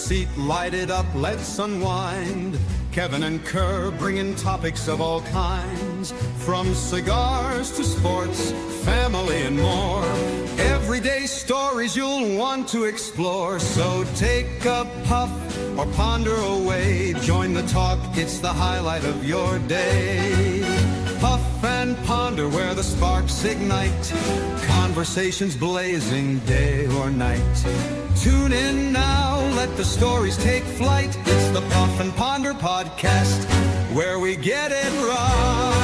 seat, light it up, let's unwind. Kevin and Kerr bringing topics of all kinds, from cigars to sports, family and more. Everyday stories you'll want to explore. So take a puff or ponder away. Join the talk, it's the highlight of your day. Puff and ponder where the sparks ignite. Conversations blazing day or night. Tune in now, let the stories take flight. It's the Puff and Ponder podcast, where we get it right.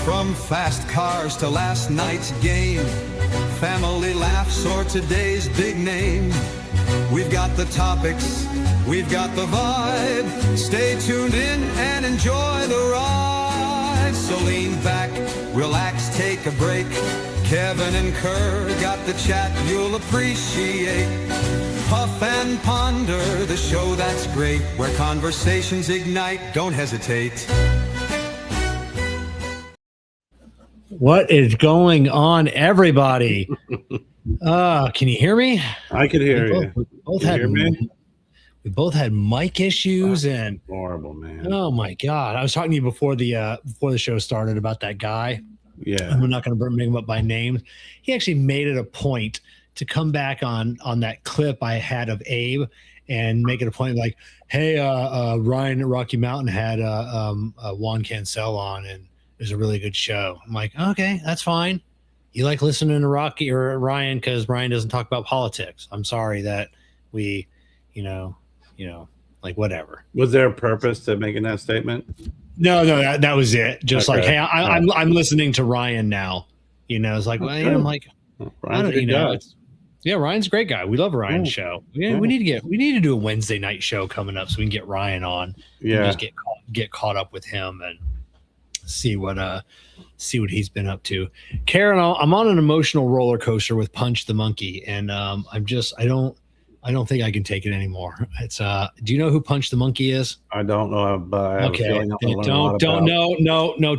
From fast cars to last night's game, family laughs or today's big name. We've got the topics, we've got the vibe. Stay tuned in and enjoy the ride. So lean back, relax, take a break. Kevin and Kerr got the chat you'll appreciate. Puff and Ponder, the show that's great, where conversations ignite. Don't hesitate. What is going on, everybody? Can you hear me? I could hear you. We both had mic issues and horrible, man. Oh my god! I was talking to you before the show started about that guy. Yeah, I'm not going to bring him up by name. He actually made it a point to come back on that clip I had of Abe and make it a point like, hey, Ryan at Rocky Mountain had Juan Cancel on, and it was a really good show. I'm like, okay, that's fine. You like listening to Rocky or Ryan because Ryan doesn't talk about politics. I'm sorry that we, like whatever. Was there a purpose to making that statement? No, that was it. Just okay. Like, hey, I'm listening to Ryan now. It's like, well, I'm like, Ryan's a good guy. Yeah, Ryan's a great guy. We love Ryan's show. Yeah, we need to do a Wednesday night show coming up so we can get Ryan on. Yeah, and just get caught up with him and see what he's been up to. Karen, I'm on an emotional roller coaster with Punch the Monkey, and I don't think I can take it anymore. It's do you know who Punch the Monkey is? I don't know, but I have a feeling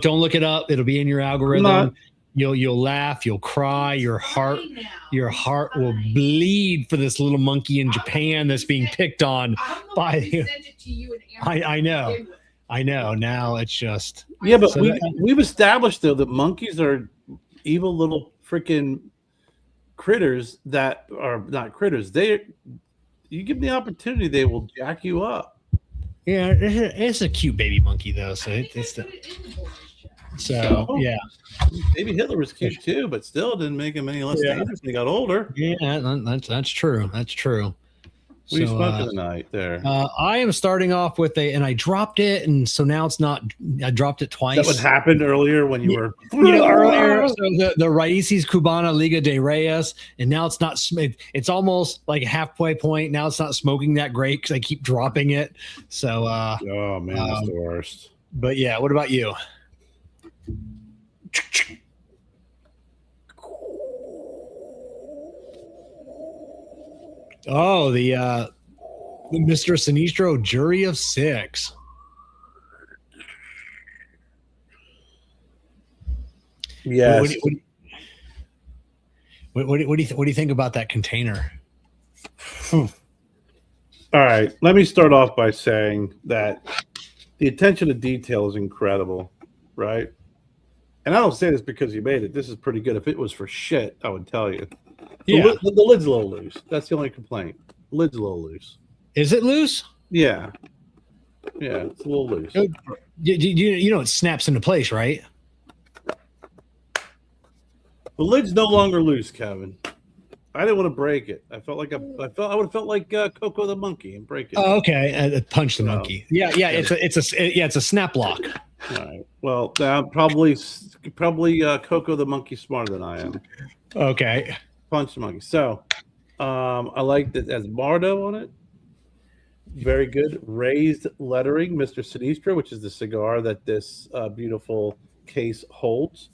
don't look it up. It'll be in your algorithm. You'll laugh, you'll cry, your heart will bleed for this little monkey in Japan that's being picked on by you. I know. Now it's just but we've established though that monkeys are evil little freaking critters that are not critters. You give them the opportunity, they will jack you up. Yeah, it's a cute baby monkey though, so yeah. Maybe Hitler was cute too, but still didn't make him any less dangerous when he got older. Yeah, that's true. What are you smoking tonight there? I am starting off with and I dropped it, and so now it's not. I dropped it twice. That what happened earlier when you were earlier. So the Raíces Cubana Liga de Reyes, and now it's not. It's almost like a halfway point. Now it's not smoking that great because I keep dropping it. So oh man, that's the worst. But yeah, what about you? Oh, the Mr. Sinistro Jury of Six. Yes. What do you think about that container? All right. Let me start off by saying that the attention to detail is incredible, right? And I don't say this because you made it. This is pretty good. If it was for shit, I would tell you. Yeah. The lid's a little loose. That's the only complaint. The lid's a little loose. Is it loose? Yeah. Yeah, it's a little loose. You know it snaps into place, right? The lid's no longer loose, Kevin. I didn't want to break it. I would have felt like Coco the monkey and break it. Oh, okay. Punch the monkey. Yeah. It's a snap lock. All right. Well, probably Coco the monkey smarter than I am. Okay. Punch the monkey. So, I like that it has Bardo on it. Very good. Raised lettering, Mr. Sinistro, which is the cigar that this beautiful case holds.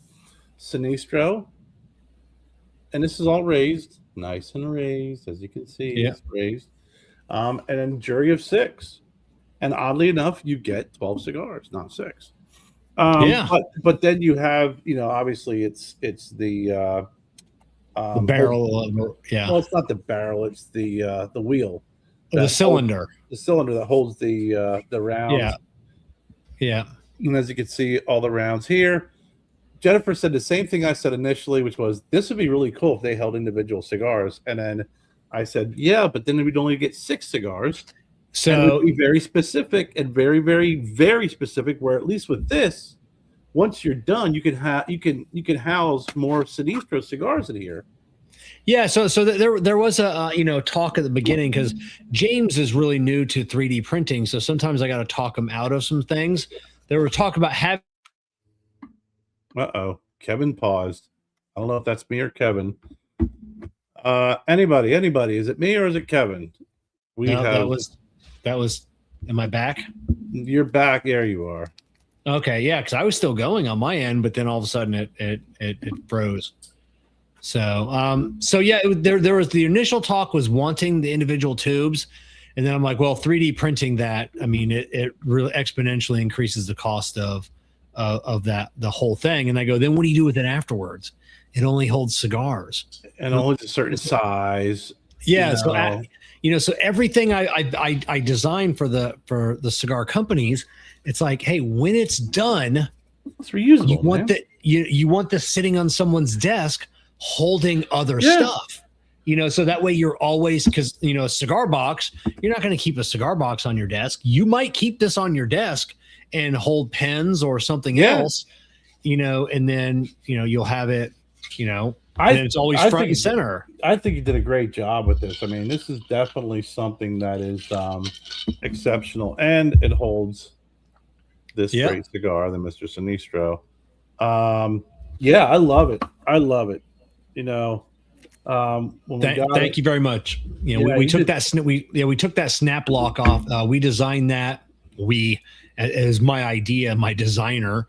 Sinistro. And this is all raised, nice and raised, as you can see. Yeah. It's raised. And then Jury of Six. And oddly enough, you get 12 cigars, not 6. But then you have, obviously it's the The barrel, yeah. Well, it's not the barrel; it's the wheel, The cylinder. The cylinder that holds the rounds. Yeah. Yeah. And as you can see, all the rounds here. Jennifer said the same thing I said initially, which was this would be really cool if they held individual cigars. And then I said, yeah, but then we'd only get 6 cigars. So it would be very specific and very, very, very specific. Where at least with this, once you're done, you can house more Sinistro cigars in here. Yeah, so there was a talk at the beginning because James is really new to 3D printing, so sometimes I got to talk him out of some things. There were talk about having. Kevin paused. I don't know if that's me or Kevin. Anybody? Is it me or is it Kevin? That was. Am I back? You're back. There you are. Okay, yeah, because I was still going on my end, but then all of a sudden it froze. So yeah, there was the initial talk was wanting the individual tubes, and then I'm like, well, 3D printing that, I mean, it really exponentially increases the cost of that, the whole thing. And I go, then what do you do with it afterwards? It only holds cigars, and it holds a certain size. Yeah, so everything I designed for the cigar companies, it's like, hey, when it's done, it's reusable. You want this sitting on someone's desk holding other stuff, so that way you're always, because a cigar box, you're not going to keep a cigar box on your desk. You might keep this on your desk and hold pens or something else, and then you'll have it, and it's always front and center. I think you did a great job with this. I mean, this is definitely something that is exceptional, and it holds this great cigar, the Mr. Sinistro. I love it. Thank you very much. We took that snap lock off. We designed that. As my idea, my designer,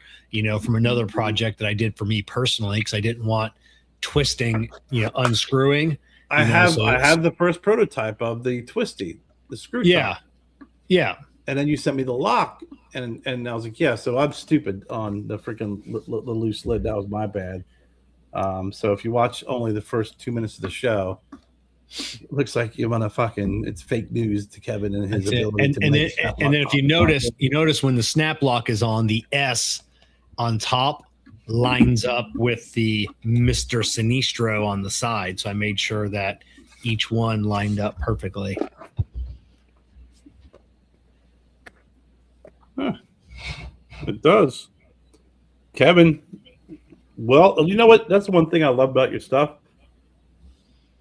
from another project that I did for me personally, because I didn't want twisting, unscrewing. I have the first prototype of the twisty, the screw top. Yeah. And then you sent me the lock, and I was like, yeah. So I'm stupid on the freaking the loose lid. That was my bad. So if you watch only the first 2 minutes of the show, it looks like you want to it's fake news to Kevin and his ability to make snap lock. And then if you notice when the snap lock is on, the S on top lines up with the Mr. Sinistro on the side. So I made sure that each one lined up perfectly. It does. Kevin, well, you know what? That's the one thing I love about your stuff.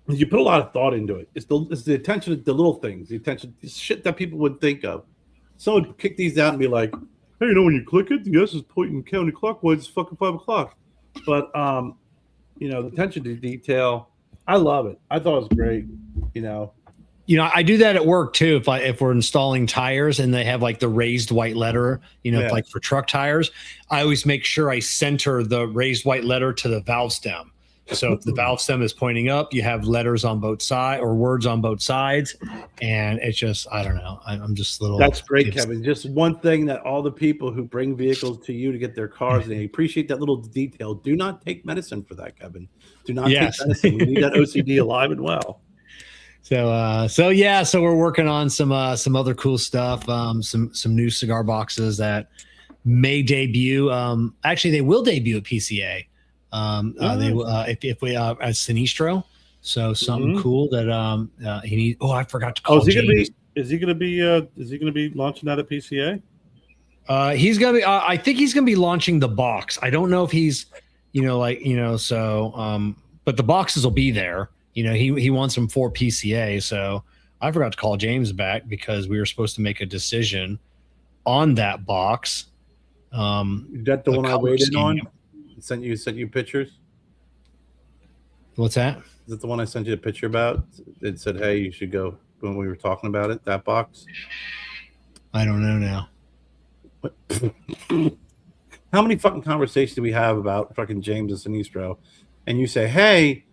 Is you put a lot of thought into it. It's the attention to the little things, the shit that people would think of. Someone would kick these out and be like, hey, when you click it, the S is pointing counterclockwise, it's fucking 5 o'clock. But the attention to detail, I love it. I thought it was great. I do that at work too. If we're installing tires and they have like the raised white letter, like for truck tires, I always make sure I center the raised white letter to the valve stem. So if the valve stem is pointing up, you have letters on both sides or words on both sides. And it's just, I don't know. I'm just a little. That's great, Kevin. Just one thing that all the people who bring vehicles to you to get their cars, and they appreciate that little detail. Do not take medicine for that, Kevin. Do not take medicine. We need that OCD alive and well. So we're working on some other cool stuff. Some new cigar boxes that may debut. Actually, they will debut at PCA. If we as Sinistro. So something cool that he needs. Oh, I forgot to call. Is he gonna be launching that at PCA? He's gonna be. I think he's gonna be launching the box. I don't know if he's, but the boxes will be there. He wants them for PCA. So I forgot to call James back because we were supposed to make a decision on that box. Is that the one I waited on? Sent you pictures. What's that? Is that the one I sent you a picture about? It said, "Hey, you should go." When we were talking about it, that box. I don't know now. How many fucking conversations do we have about fucking James and Sinistro? And you say, "Hey,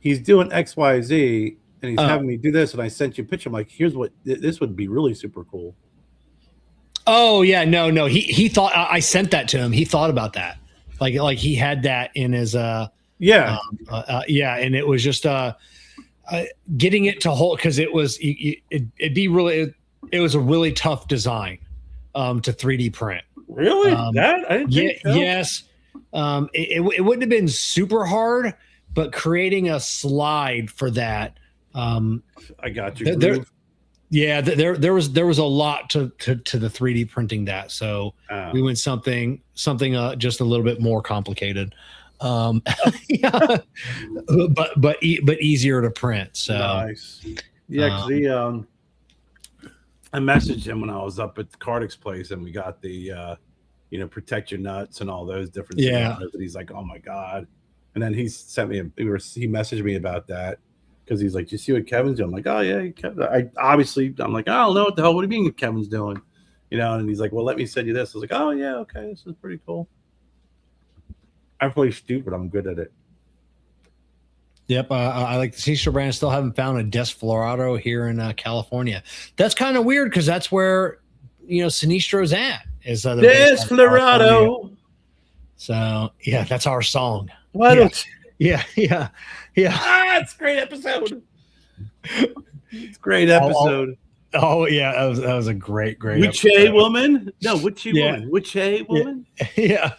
he's doing X, Y, Z, and he's having me do this," and I sent you a picture. I'm like, "Here's what this would be really super cool." Oh yeah, no. He thought I sent that to him. He thought about that. Like he had that in his Yeah. Yeah, and it was just getting it to hold, because it was it was a really tough design to 3D print. Really? That I didn't Yeah, think so. yes. It wouldn't have been super hard, but creating a slide for that. I got you. There was a lot to the 3D printing that. So we went something just a little bit more complicated. Yeah, but easier to print. So nice. Yeah, because I messaged him when I was up at the Cardix place, and we got the protect your nuts and all those different Yeah. things. And he's like, oh my god. And then he sent me he messaged me about that, because he's like, you see what Kevin's doing? I'm like, oh yeah, Kevin. I'm like, I don't know what the hell. What do you mean Kevin's doing? And he's like, well, let me send you this. I was like, oh yeah, okay, this is pretty cool. I'm really stupid. I'm good at it. Yep, I like the Sinistro brand. I still haven't found a Desflorado here in California. That's kind of weird, because that's where Sinistro's at. Is Desflorado. So yeah, that's our song. Why don't you? Yeah. It's a great episode. It's a great episode. Oh yeah, that was a great Which episode. Woman? No, which woman? Which woman? Yeah.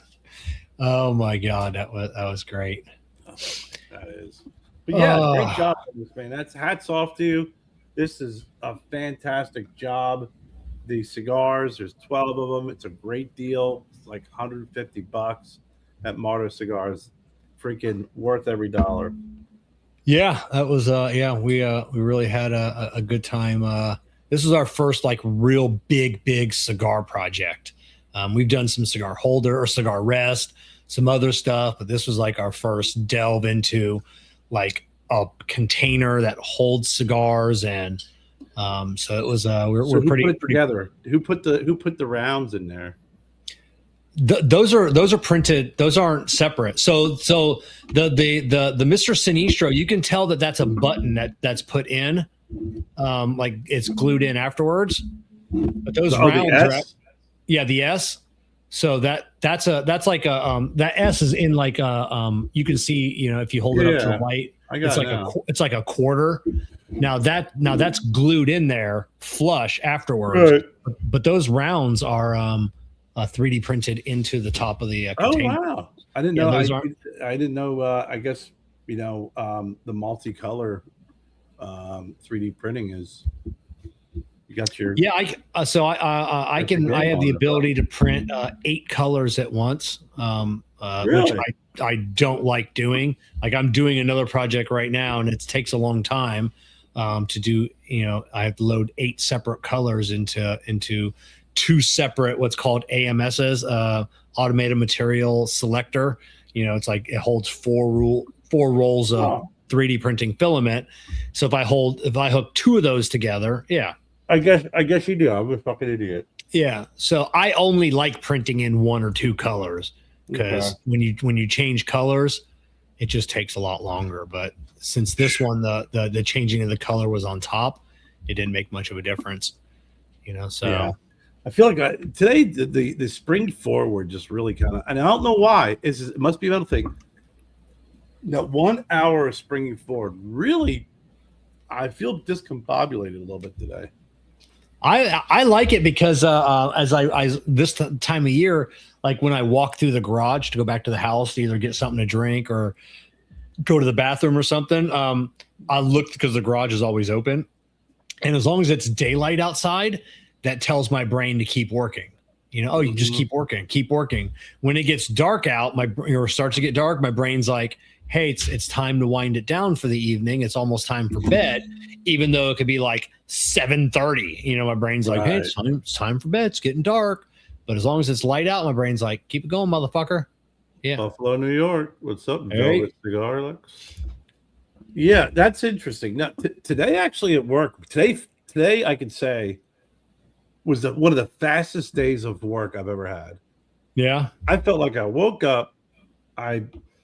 Oh my god, that was great. That is. But yeah, great job on this, man. That's hats off to you. This is a fantastic job. The cigars, there's 12 of them. It's a great deal. It's like $150 at Marto Cigars. Freaking worth every dollar. Yeah, that was we really had a good time. This was our first like real big cigar project. We've done some cigar holder or cigar rest, some other stuff, but this was like our first delve into like a container that holds cigars, and so it was we're pretty together. Who put the rounds in there? Those are printed. Those aren't separate. So the Mr. Sinistro, you can tell that that's a button that's put in, like it's glued in afterwards. But those rounds, the S. So that's like a that S is in like a you can see if you hold it up to the light, it's like a quarter. Now that's glued in there flush afterwards. Right. But those rounds are 3D printed into the top of the container. Oh wow! I didn't know. I didn't know. I guess the multicolor 3D printing is. You got your I have the ability to print 8 colors at once, really? Which I don't like doing. Like I'm doing another project right now, and it takes a long time to do. I have to load 8 separate colors into 2 separate what's called AMSs, automated material selector. It's like it holds 4 rolls of 3D printing filament. So if I hook 2 of those together, I guess you do. I'm a fucking idiot. Yeah. So I only like printing in 1 or 2 colors, because when you change colors, it just takes a lot longer. But since this one, the changing of the color was on top, it didn't make much of a difference. So. Yeah. I feel like today the spring forward just really kind of, and I don't know why. It must be a mental thing. That 1 hour of springing forward really, I feel discombobulated a little bit today. I like it because as I this time of year, like when I walk through the garage to go back to the house to either get something to drink or go to the bathroom or something, I look because the garage is always open, and as long as it's daylight outside, that tells my brain to keep working. You just keep working. When it gets dark out, starts to get dark, my brain's like, hey, it's time to wind it down for the evening. It's almost time for bed, even though it could be like 7:30. My brain's like, hey, it's time for bed. It's getting dark. But as long as it's light out, my brain's like, keep it going, motherfucker. Yeah. Buffalo, New York. What's up, Velvet Cigar Lux? Yeah, that's interesting. Now, today actually at work, today I can say was one of the fastest days of work I've ever had. Yeah. I felt like I woke up, I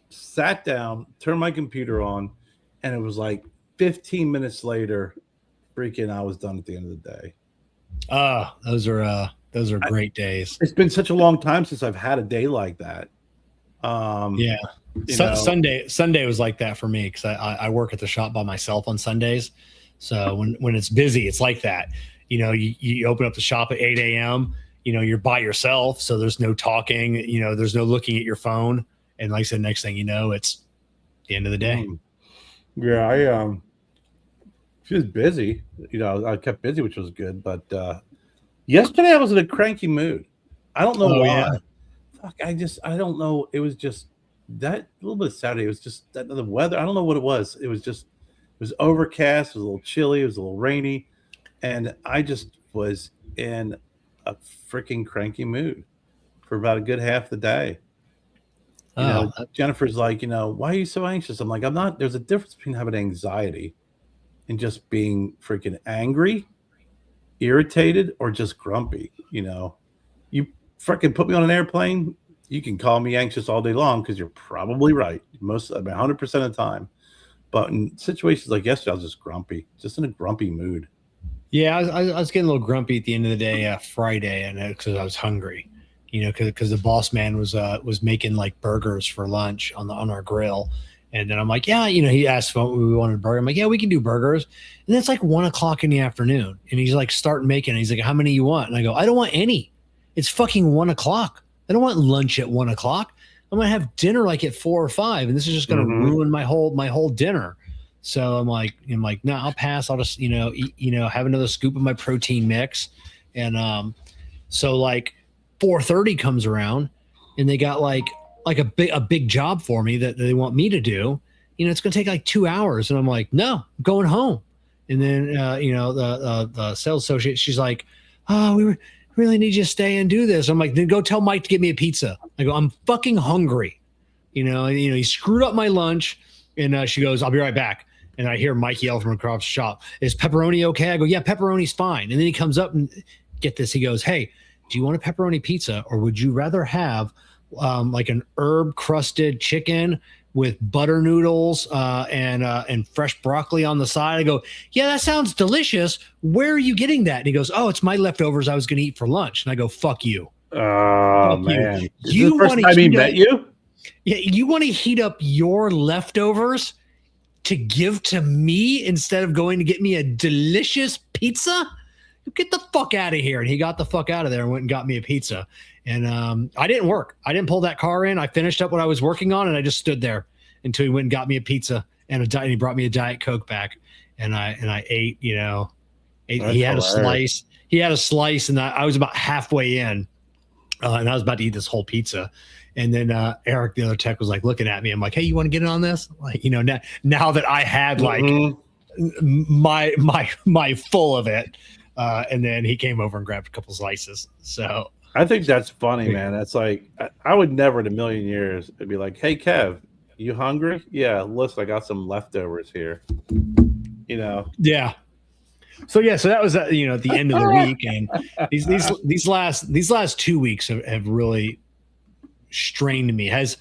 sat down, turned my computer on, and it was like 15 minutes later, freaking I was done at the end of the day. Those are great days. It's been such a long time since I've had a day like that. Yeah. Sunday was like that for me because I work at the shop by myself on Sundays. So when it's busy, it's like that. You open up the shop at 8 a.m. You're by yourself, so there's no talking. There's no looking at your phone. And like I said, next thing you know, it's the end of the day. Yeah, she was busy. I kept busy, which was good. But yesterday I was in a cranky mood. I don't know why. Yeah. Fuck, I don't know. It was just that little bit of Saturday. It was just that the weather. I don't know what it was. It was overcast. It was a little chilly. It was a little rainy, and I just was in a freaking cranky mood for about a good half the day. Jennifer's like, why are you so anxious? I'm like, I'm not. There's a difference between having anxiety and just being freaking angry, irritated, or just grumpy. You freaking put me on an airplane, you can call me anxious all day long because you're probably right. 100% of the time. But in situations like yesterday, I was just grumpy, just in a grumpy mood. Yeah, I was getting a little grumpy at the end of the day, Friday, and because I was hungry, because the boss man was making like burgers for lunch on our grill, and then I'm like, yeah, he asked if we wanted a burger. I'm like, yeah, we can do burgers, and then it's like 1:00 in the afternoon, and he's like, start making. He's like, how many you want? And I go, I don't want any. It's fucking 1:00. I don't want lunch at 1:00. I'm gonna have dinner like at 4 or 5, and this is just gonna ruin my whole dinner. So I'm like, no, I'll pass. I'll just, eat, have another scoop of my protein mix. And so like 4:30 comes around and they got like a big job for me that they want me to do. It's going to take like 2 hours. And I'm like, no, I'm going home. And then, the sales associate, she's like, oh, we really need you to stay and do this. I'm like, then go tell Mike to get me a pizza. I go, I'm fucking hungry. He screwed up my lunch. And she goes, I'll be right back. And I hear Mike yell from across the shop, is pepperoni okay? I go, yeah, pepperoni's fine. And then he comes up and get this. He goes, hey, do you want a pepperoni pizza, or would you rather have like an herb crusted chicken with butter noodles and fresh broccoli on the side? I go, yeah, that sounds delicious. Where are you getting that? And he goes, oh, it's my leftovers I was going to eat for lunch. And I go, fuck you. Oh, man. You the first time he met you? Yeah, you want to heat up your leftovers to give to me instead of going to get me a delicious pizza? Get the fuck out of here. And he got the fuck out of there and went and got me a pizza. And I didn't work. I didn't pull that car in. I finished up what I was working on, and I just stood there until he went and got me a pizza and he brought me a Diet Coke back. And I ate, he had a slice. He had a slice, and I was about halfway in, and I was about to eat this whole pizza. And then Eric, the other tech, was like looking at me. I'm like, hey, you want to get in on this? Like, now that I had like my full of it. And then he came over and grabbed a couple slices. So I think that's funny, man. That's like, I would never in a million years it'd be like, hey, Kev, you hungry? Yeah, listen, I got some leftovers here. Yeah. So that was at the end of the week, and these last 2 weeks have really strained me. These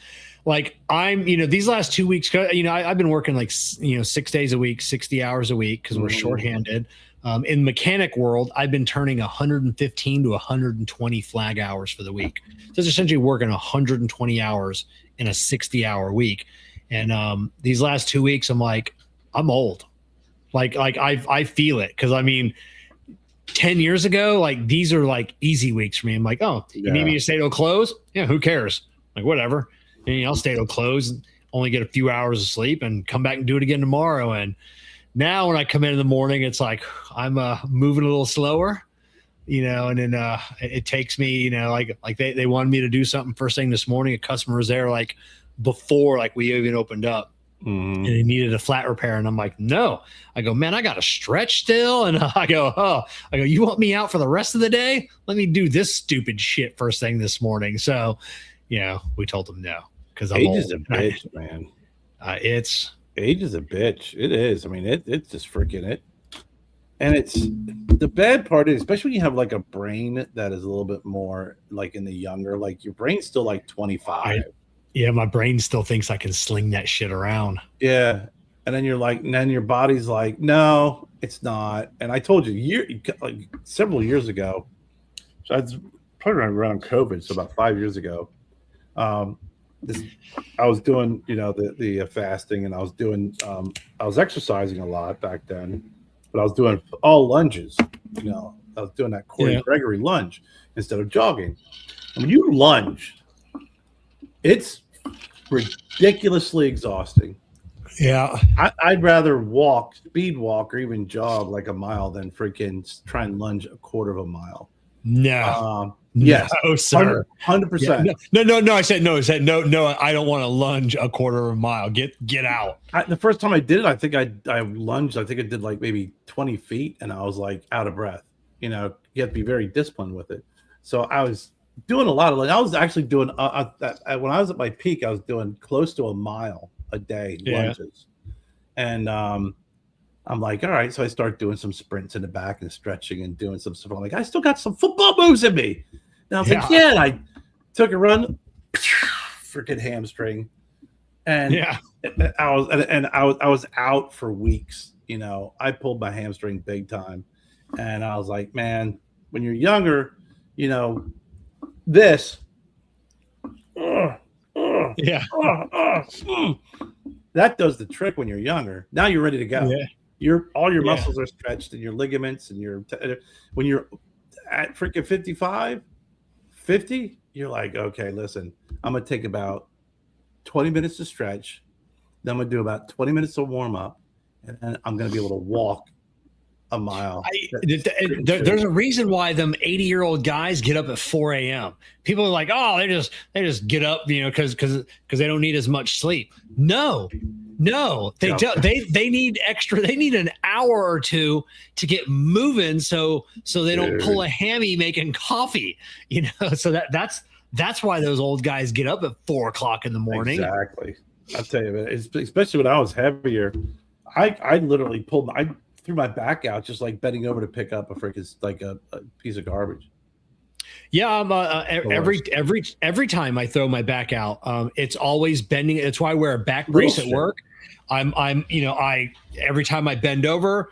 last 2 weeks, I've been working like 6 days a week, 60 hours a week because we're shorthanded. In mechanic world, I've been turning 115 to 120 flag hours for the week. So it's essentially working 120 hours in a 60-hour week. And these last 2 weeks, I'm like, I'm old. Like I feel it, because 10 years ago, like these are like easy weeks for me. I'm like, oh, you need me to stay till close? Yeah, who cares? Like whatever. And I'll stay till close, only get a few hours of sleep, and come back and do it again tomorrow. And now when I come in the morning, it's like I'm moving a little slower, and then it takes me, like they wanted me to do something first thing this morning. A customer was there like before like we even opened up. And he needed a flat repair, and I'm like, no. I go, man, I got to stretch still. And I go, you want me out for the rest of the day? Let me do this stupid shit first thing this morning. So, we told him no, because age is a bitch, man. Age is a bitch. It is. It's just freaking it. And it's the bad part is, especially when you have like a brain that is a little bit more like in the younger, like your brain's still like 25. Yeah, my brain still thinks I can sling that shit around. Yeah. And then you're like, and then your body's like, no, it's not. And I told you, several years ago, so I was probably around COVID, so about 5 years ago, this, I was doing, the fasting, and I was exercising a lot back then, but I was doing all lunges. I was doing that Corey Gregory lunge instead of jogging. And when you lunge, it's ridiculously exhausting. Yeah. I'd rather speed walk, or even jog like a mile than freaking try and lunge a quarter of a mile. No. Yes. No, sir. 100%. Yeah, no. I said no. I don't want to lunge a quarter of a mile. Get out. The first time I did it, I think I lunged. I think I did like maybe 20 feet, and I was like out of breath. You have to be very disciplined with it. So I was doing a lot of. I was actually doing when I was at my peak, I was doing close to a mile a day lunges, and I'm like, all right. So I start doing some sprints in the back and stretching and doing some stuff. I'm like, I still got some football moves in me. And I was like, yeah. And I took a run, freaking hamstring, and I was out for weeks. I pulled my hamstring big time, and I was like, man, when you're younger, this, that does the trick when you're younger. Now you're ready to go. Yeah. All your muscles are stretched, and your ligaments, and when you're at freaking 55, 50, you're like, okay, listen, I'm going to take about 20 minutes to stretch. Then I'm going to do about 20 minutes to warm up, and then I'm going to be able to walk a mile. There's a reason why them 80-year-old guys get up at 4 a.m. People are like, oh, they just get up, because they don't need as much sleep. No, they don't. They need extra. They need an hour or two to get moving, so they don't pull a hammy making coffee. So that's why those old guys get up at 4 o'clock in the morning. Exactly. I'll tell you, especially when I was heavier, I literally threw my back out just like bending over to pick up a freaking like a piece of garbage. Yeah, every time I throw my back out, it's always bending. It's why I wear a back brace at work. Every time I bend over,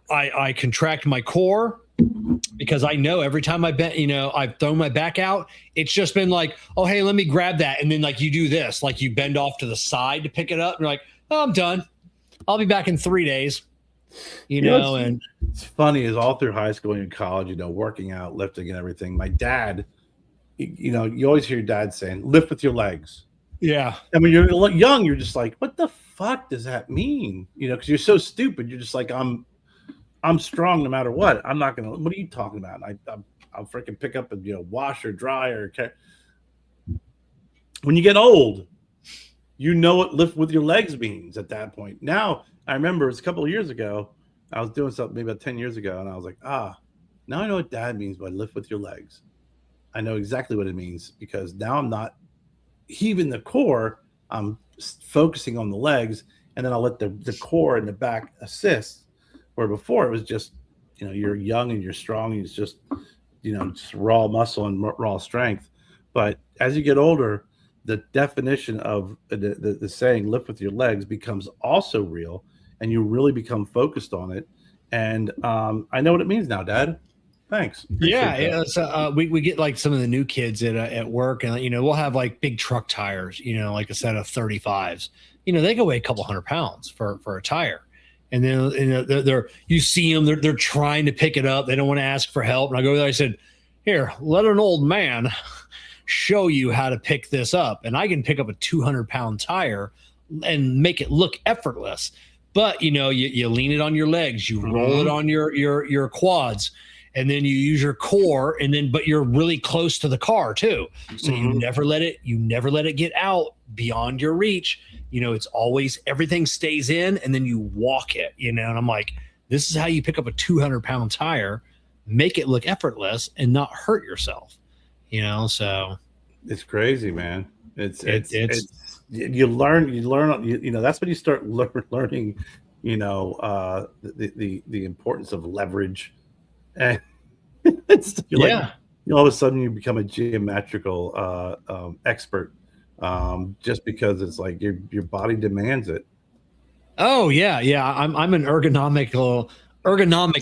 I contract my core, because I know every time I bend, I've thrown my back out, it's just been like, oh, hey, let me grab that. And then like you do this, like you bend off to the side to pick it up. And you're like, oh, I'm done. I'll be back in 3 days. And it's funny is all through high school and college, working out, lifting and everything. My dad, you always hear your dad saying, lift with your legs. Yeah. And when you're young, you're just like, what the fuck does that mean? Because you're so stupid. You're just like, I'm strong no matter what. I'm not going to, what are you talking about? I'll freaking pick up a, washer, dryer. When you get old, what lift with your legs means at that point. Now, I remember it was a couple of years ago, I was doing something maybe about 10 years ago, and I was like, now I know what dad means by lift with your legs. I know exactly what it means, because now I'm not heaving the core, I'm focusing on the legs, and then I'll let the core and the back assist, where before it was just, you're young and you're strong, and it's just, just raw muscle and raw strength. But as you get older, the definition of the saying lift with your legs becomes also real, and you really become focused on it. And I know what it means now, Dad. Thanks. Yeah. So we get like some of the new kids at work, and we'll have like big truck tires, like a set of 35s. They can weigh a couple hundred pounds for a tire. And then they're you see them, they're trying to pick it up. They don't want to ask for help. And I go there, I said, here, let an old man show you how to pick this up. And I can pick up a 200-pound tire and make it look effortless. But you lean it on your legs, you roll it on your quads, and then you use your core, but you're really close to the car too. So you never let it get out beyond your reach. It's always, everything stays in, and then you walk it, and I'm like, this is how you pick up a 200-pound tire, make it look effortless and not hurt yourself. So it's crazy, man. It's you learn, that's when you start learning, the importance of leverage, and all of a sudden you become a geometrical expert, just because it's like your body demands it. Oh yeah. I'm an ergonomic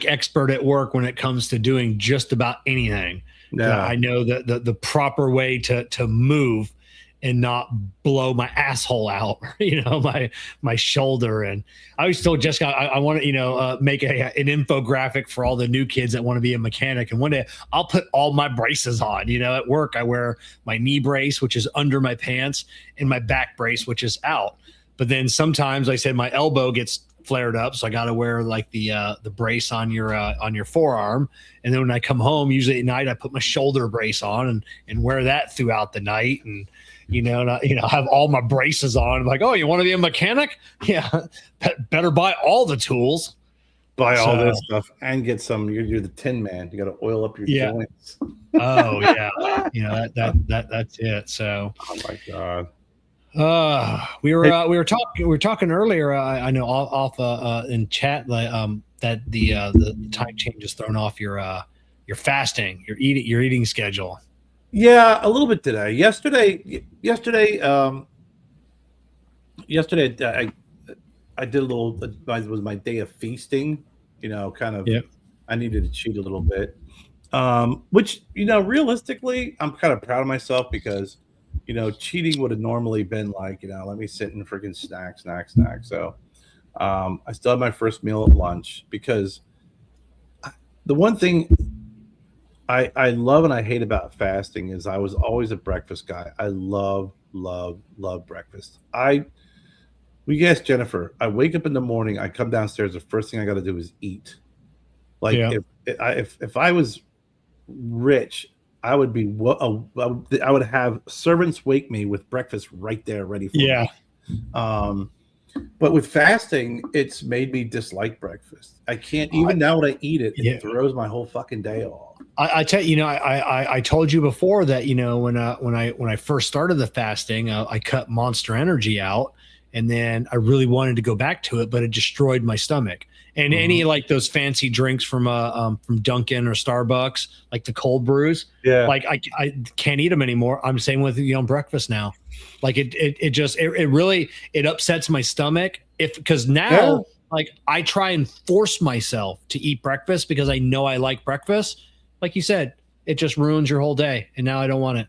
expert at work when it comes to doing just about anything. Yeah, I know the proper way to move and not blow my asshole out, my shoulder. And I always told Jessica, I want to, make an infographic for all the new kids that want to be a mechanic. And one day I'll put all my braces on, at work. I wear my knee brace, which is under my pants, and my back brace, which is out. But then sometimes, like I said, my elbow gets flared up, so I got to wear like the brace on your forearm. And then when I come home, usually at night, I put my shoulder brace on and wear that throughout the night. And have all my braces on. I'm like, oh, you want to be a mechanic? Yeah, better buy all the tools, buy all this stuff, and get some. You're the Tin Man. You got to oil up your joints. Oh yeah, that's it. So, oh my god. We were talking earlier. I know off in chat that the time change has thrown off your fasting, your eating schedule. Yeah, a little bit today. Yesterday, I did a little. It was my day of feasting. Kind of. Yep. I needed to cheat a little bit, which realistically, I'm kind of proud of myself because. Cheating would have normally been like, let me sit and freaking snack. So I still had my first meal at lunch because the one thing I love and I hate about fasting is I was always a breakfast guy. I love breakfast. We asked Jennifer, I wake up in the morning, I come downstairs, the first thing I got to do is eat. Like if I was rich, I would be. I would have servants wake me with breakfast right there, ready for me. But with fasting, it's made me dislike breakfast. I can't even now when I eat it, it throws my whole fucking day off. I tell you, I told you before that when I first started the fasting, I cut Monster Energy out, and then I really wanted to go back to it, but it destroyed my stomach. And any like those fancy drinks from Dunkin' or Starbucks, like the cold brews, like I can't eat them anymore. I'm saying with breakfast now, like it really upsets my stomach because now like I try and force myself to eat breakfast because I know I like breakfast. Like you said, it just ruins your whole day, and now I don't want it.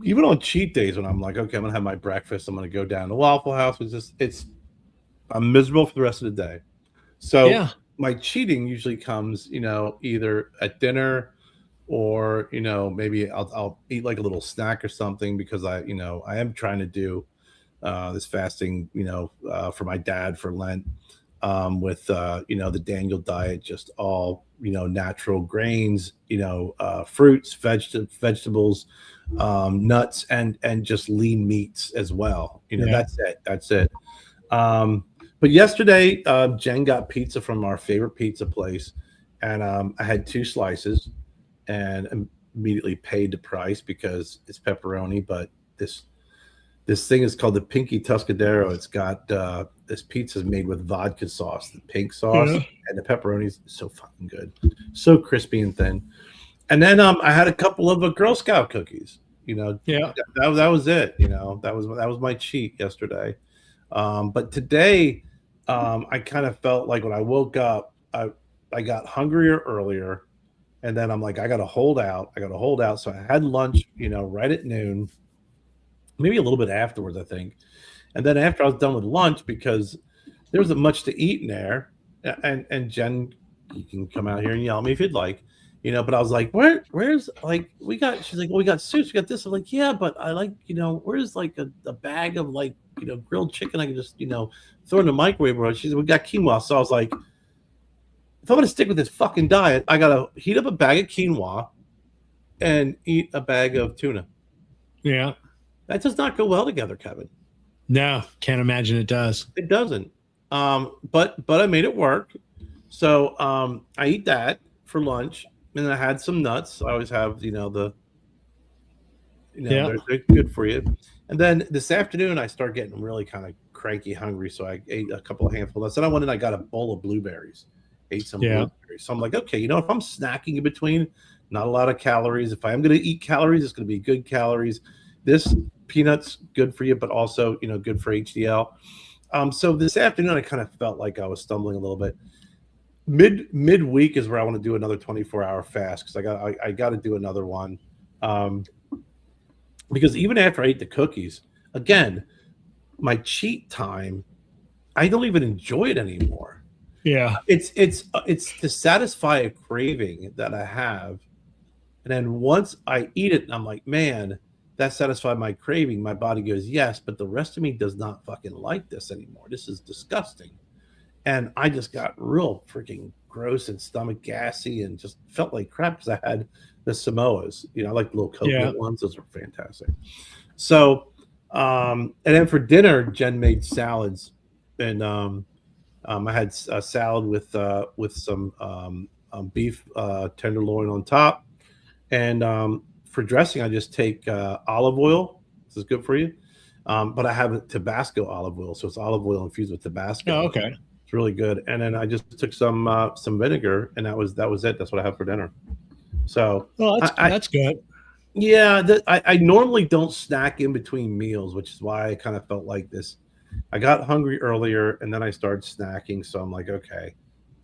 Even on cheat days when I'm like, okay, I'm gonna have my breakfast, I'm gonna go down to Waffle House. I'm miserable for the rest of the day. So my cheating usually comes, either at dinner or, maybe I'll eat like a little snack or something because I am trying to do this fasting, for my dad for Lent with, the Daniel diet, just all, natural grains, fruits, vegetables, nuts, and just lean meats as well. That's it. But yesterday, Jen got pizza from our favorite pizza place, and I had 2 slices, and immediately paid the price because it's pepperoni. But this thing is called the Pinky Tuscadero. It's got this pizza is made with vodka sauce, the pink sauce, and the pepperoni is so fucking good, so crispy and thin. And then I had a couple of Girl Scout cookies. That was it. That was my cheat yesterday. But today, I kind of felt like when I woke up, I got hungrier earlier, and then I'm like, I got to hold out. So I had lunch, right at noon, maybe a little bit afterwards, I think. And then after I was done with lunch, because there wasn't much to eat in there, and Jen, you can come out here and yell at me if you'd like. But I was like, where's like she's like, well, we got soups, we got this. I'm like, yeah, but I like, where's like a bag of like, grilled chicken I can just, throw in the microwave. She said, we got quinoa. So I was like, if I'm going to stick with this fucking diet, I got to heat up a bag of quinoa and eat a bag of tuna. Yeah. That does not go well together, Kevin. No, can't imagine it does. It doesn't. But I made it work. So I eat that for lunch. And then I had some nuts. I always have, they're good for you. And then this afternoon, I start getting really kind of cranky, hungry. So I ate a couple of handfuls of nuts. Then I went and I got a bowl of blueberries. Ate some blueberries. So I'm like, okay, if I'm snacking in between, not a lot of calories. If I am going to eat calories, it's going to be good calories. This peanuts, good for you, but also, good for HDL. So this afternoon, I kind of felt like I was stumbling a little bit. Midweek is where I want to do another 24-hour fast because I got to do another one. because even after I ate the cookies, again, my cheat time, I don't even enjoy it anymore. Yeah. It's to satisfy a craving that I have, and then once I eat it, I'm like, man, that satisfied my craving. My body goes, yes, but the rest of me does not fucking like this anymore. This is disgusting. And I just got real freaking gross and stomach gassy and just felt like crap because I had the Samoas. I like the little coconut ones. Those are fantastic. So, and then for dinner, Jen made salads, and I had a salad with some beef tenderloin on top, and for dressing, I just take olive oil. This is good for you, but I have Tabasco olive oil, so it's olive oil infused with Tabasco. Oh, okay. It's really good. And then I just took some vinegar, and that was it. That's what I have for dinner. So, well, that's good. Yeah, I normally don't snack in between meals, which is why I kind of felt like this. I got hungry earlier, and then I started snacking. So I'm like, okay,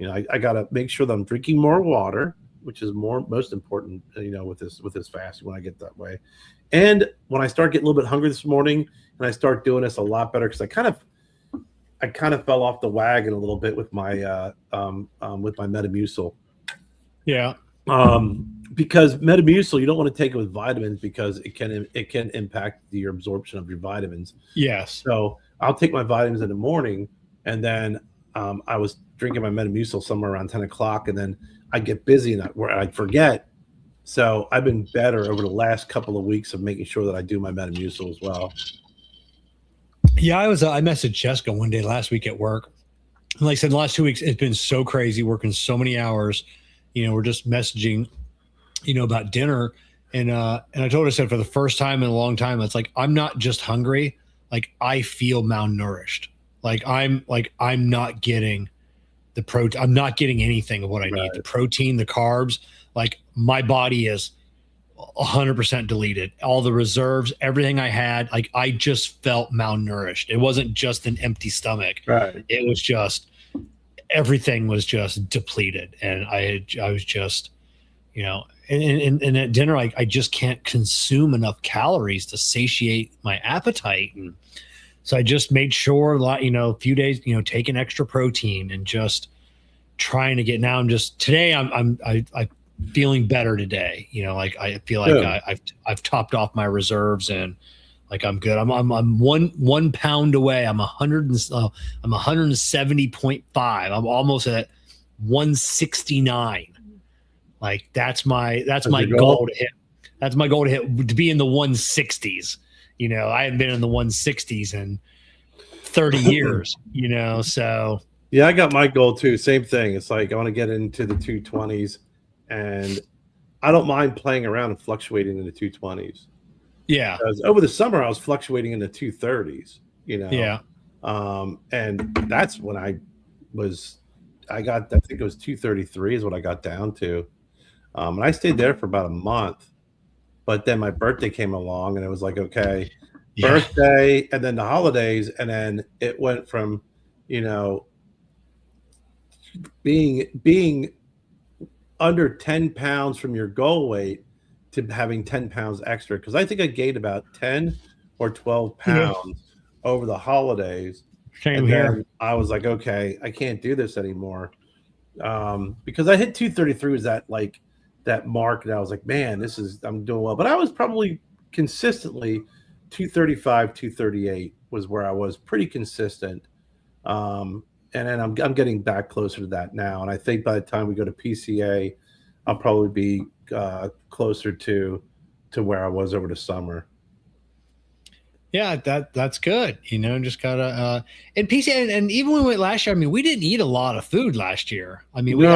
I got to make sure that I'm drinking more water, which is most important, with this fast when I get that way. And when I start getting a little bit hungry this morning, and I start doing this a lot better, because I kind of fell off the wagon a little bit with my Metamucil. Yeah. Because Metamucil, you don't want to take it with vitamins because it can impact your absorption of your vitamins. Yes. So I'll take my vitamins in the morning, and then I was drinking my Metamucil somewhere around 10 o'clock, and then I get busy and I forget. So I've been better over the last couple of weeks of making sure that I do my Metamucil as well. Yeah, I messaged Jessica one day last week at work. And like I said, the last 2 weeks, it's been so crazy, working so many hours. We're just messaging, about dinner. And I told her, I said, for the first time in a long time, it's like, I'm not just hungry. Like, I feel malnourished. Like I'm not getting the protein. I'm not getting anything of what I need. The protein, the carbs, like my body is 100% deleted. All the reserves, everything I had, like I just felt malnourished. It wasn't just an empty stomach. Right. It was just, everything was just depleted. And I was just, and at dinner, I just can't consume enough calories to satiate my appetite. And so I just made sure, a few days, taking extra protein and just trying to get, now I'm just, today I'm feeling better today. Like I feel like I've topped off my reserves and like I'm good. I'm 1 pound away. I'm 170.5. I'm almost at 169. Like that's my goal to hit. That's my goal to be in the 160s. I haven't been in the 160s in 30 years, so. Yeah, I got my goal too. Same thing. It's like I want to get into the 220s, and I don't mind playing around and fluctuating in the 220s. Yeah. Because over the summer I was fluctuating in the 230s, Yeah. And that's when I think it was 233 is what I got down to. And I stayed there for about a month. But then my birthday came along, and it was like, okay, birthday, and then the holidays, and then it went from, being under 10 pounds from your goal weight to having 10 pounds extra. Because I think I gained about 10 or 12 pounds over the holidays. Same here. I was like, okay, I can't do this anymore. Because I hit 233 was that mark, and I was like, man, I'm doing well. But I was probably consistently 235, 238 was where I was pretty consistent. And then I'm getting back closer to that now. And I think by the time we go to PCA, I'll probably be closer to where I was over the summer. Yeah, that's good. Just gotta and PCA, and even when we went last year, I mean, we didn't eat a lot of food last year. I mean, we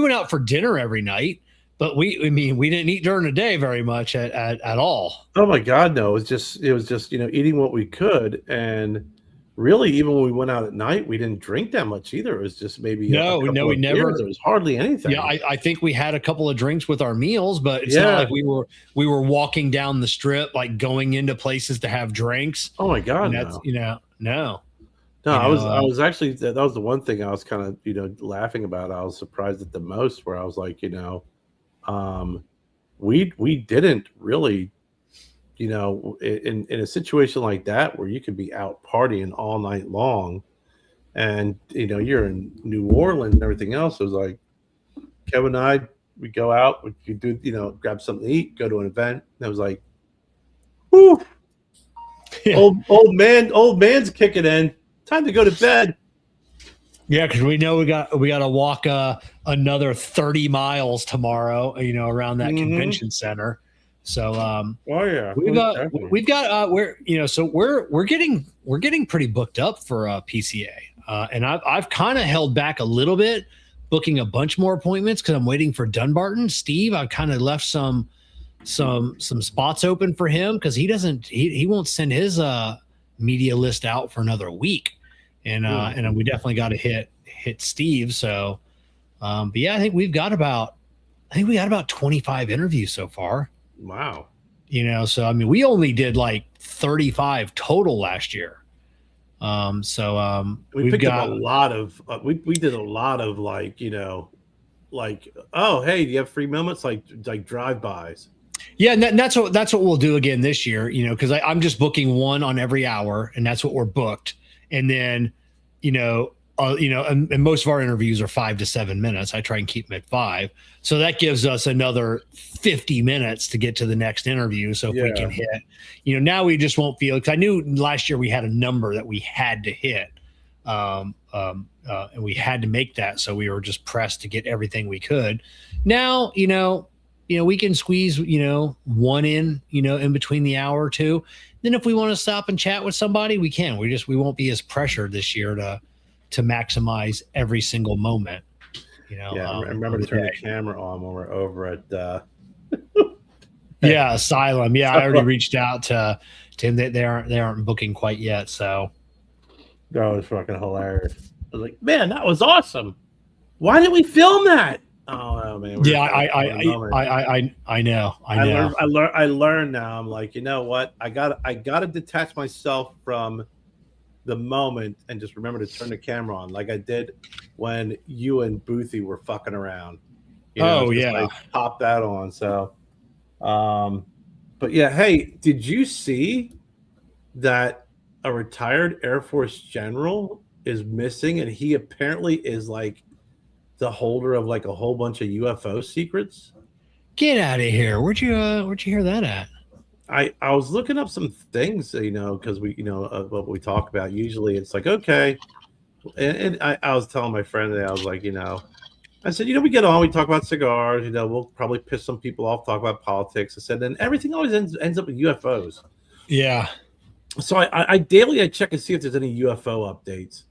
went out for dinner every night. But we didn't eat during the day very much at all. Oh my God, no! It was just eating what we could, and really even when we went out at night, we didn't drink that much either. It was just maybe we never. Beers. It was hardly anything. Yeah, I think we had a couple of drinks with our meals, but it's not like we were walking down the strip, like going into places to have drinks. Oh my God, that's no. No. I was actually, that was the one thing I was kind of laughing about. I was surprised at the most, where I was like, we didn't really, you know, in a situation like that where you could be out partying all night long, and you know you're in New Orleans and everything else, it was like Kevin and I, we go out, we could do, you know, grab something to eat, go to an event. And it was like, whoo, Yeah. old man's kicking in. Time to go to bed. Yeah, because we know we got to walk another 30 miles tomorrow, you know, around that convention center. So Oh yeah, we've got we're, you know, so we're getting pretty booked up for PCA, and I've kind of held back a little bit, booking a bunch more appointments because I'm waiting for Dunbarton. Steve, I've kind of left some spots open for him because he won't send his media list out for another week, and we definitely got to hit Steve. So, but yeah, I think we got about 25 interviews so far. Wow. You know, so I mean, we only did like 35 total last year. We picked up a lot of we did a lot of, like, you know, like, oh hey, do you have free moments, like drive-bys? Yeah, and that's what we'll do again this year, you know, because I'm just booking one on every hour, and that's what we're booked. And then, you know, and most of our interviews are 5 to 7 minutes. I try and keep them at 5, so that gives us another 50 minutes to get to the next interview. So if we can hit, you know, now we just won't feel, because I knew last year we had a number that we had to hit, and we had to make that, so we were just pressed to get everything we could. Now, you know, we can squeeze, you know, one in, you know, in between the hour or two. Then if we want to stop and chat with somebody, we can. We won't be as pressured this year to maximize every single moment. You know. Yeah, I remember to turn the camera on when we're over at yeah, Asylum. Yeah, I already reached out to him. They aren't booking quite yet. So that was fucking hilarious. I was like, man, that was awesome. Why didn't we film that? Oh man. Yeah, I know. I learned now. I'm like, you know what? I gotta detach myself from the moment and just remember to turn the camera on, like I did when you and Boothie were fucking around. You know, like, pop that on. So, but yeah, hey, did you see that a retired Air Force general is missing, and he apparently is like the holder of like a whole bunch of UFO secrets? Get out of here! Where'd you hear that at? I was looking up some things, you know, because we, you know, what we talk about usually. It's like, okay, and I was telling my friend that I was like, you know, I said, you know, we get on, we talk about cigars, you know, we'll probably piss some people off, talk about politics. I said, then everything always ends up with UFOs. Yeah. So I daily check and see if there's any UFO updates.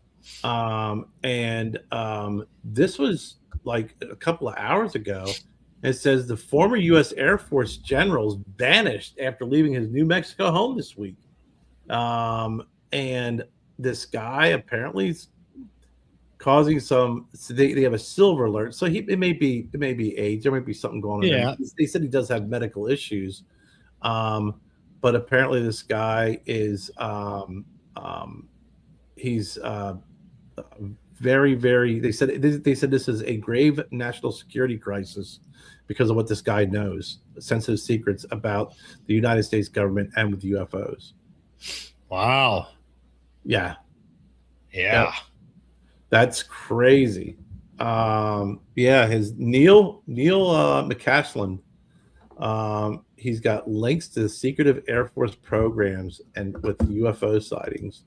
This was like a couple of hours ago. It says the former U.S. Air Force generals vanished after leaving his New Mexico home this week. And this guy apparently is causing some. So they have a silver alert, so it may be AIDS. There might be something going on. Yeah. They said he does have medical issues, but apparently this guy is he's very, very. They said this is a grave national security crisis because of what this guy knows, sensitive secrets about the United States government and with UFOs. Wow. Yeah. That's crazy. His Neil McCaslin. He's got links to secretive Air Force programs and with UFO sightings.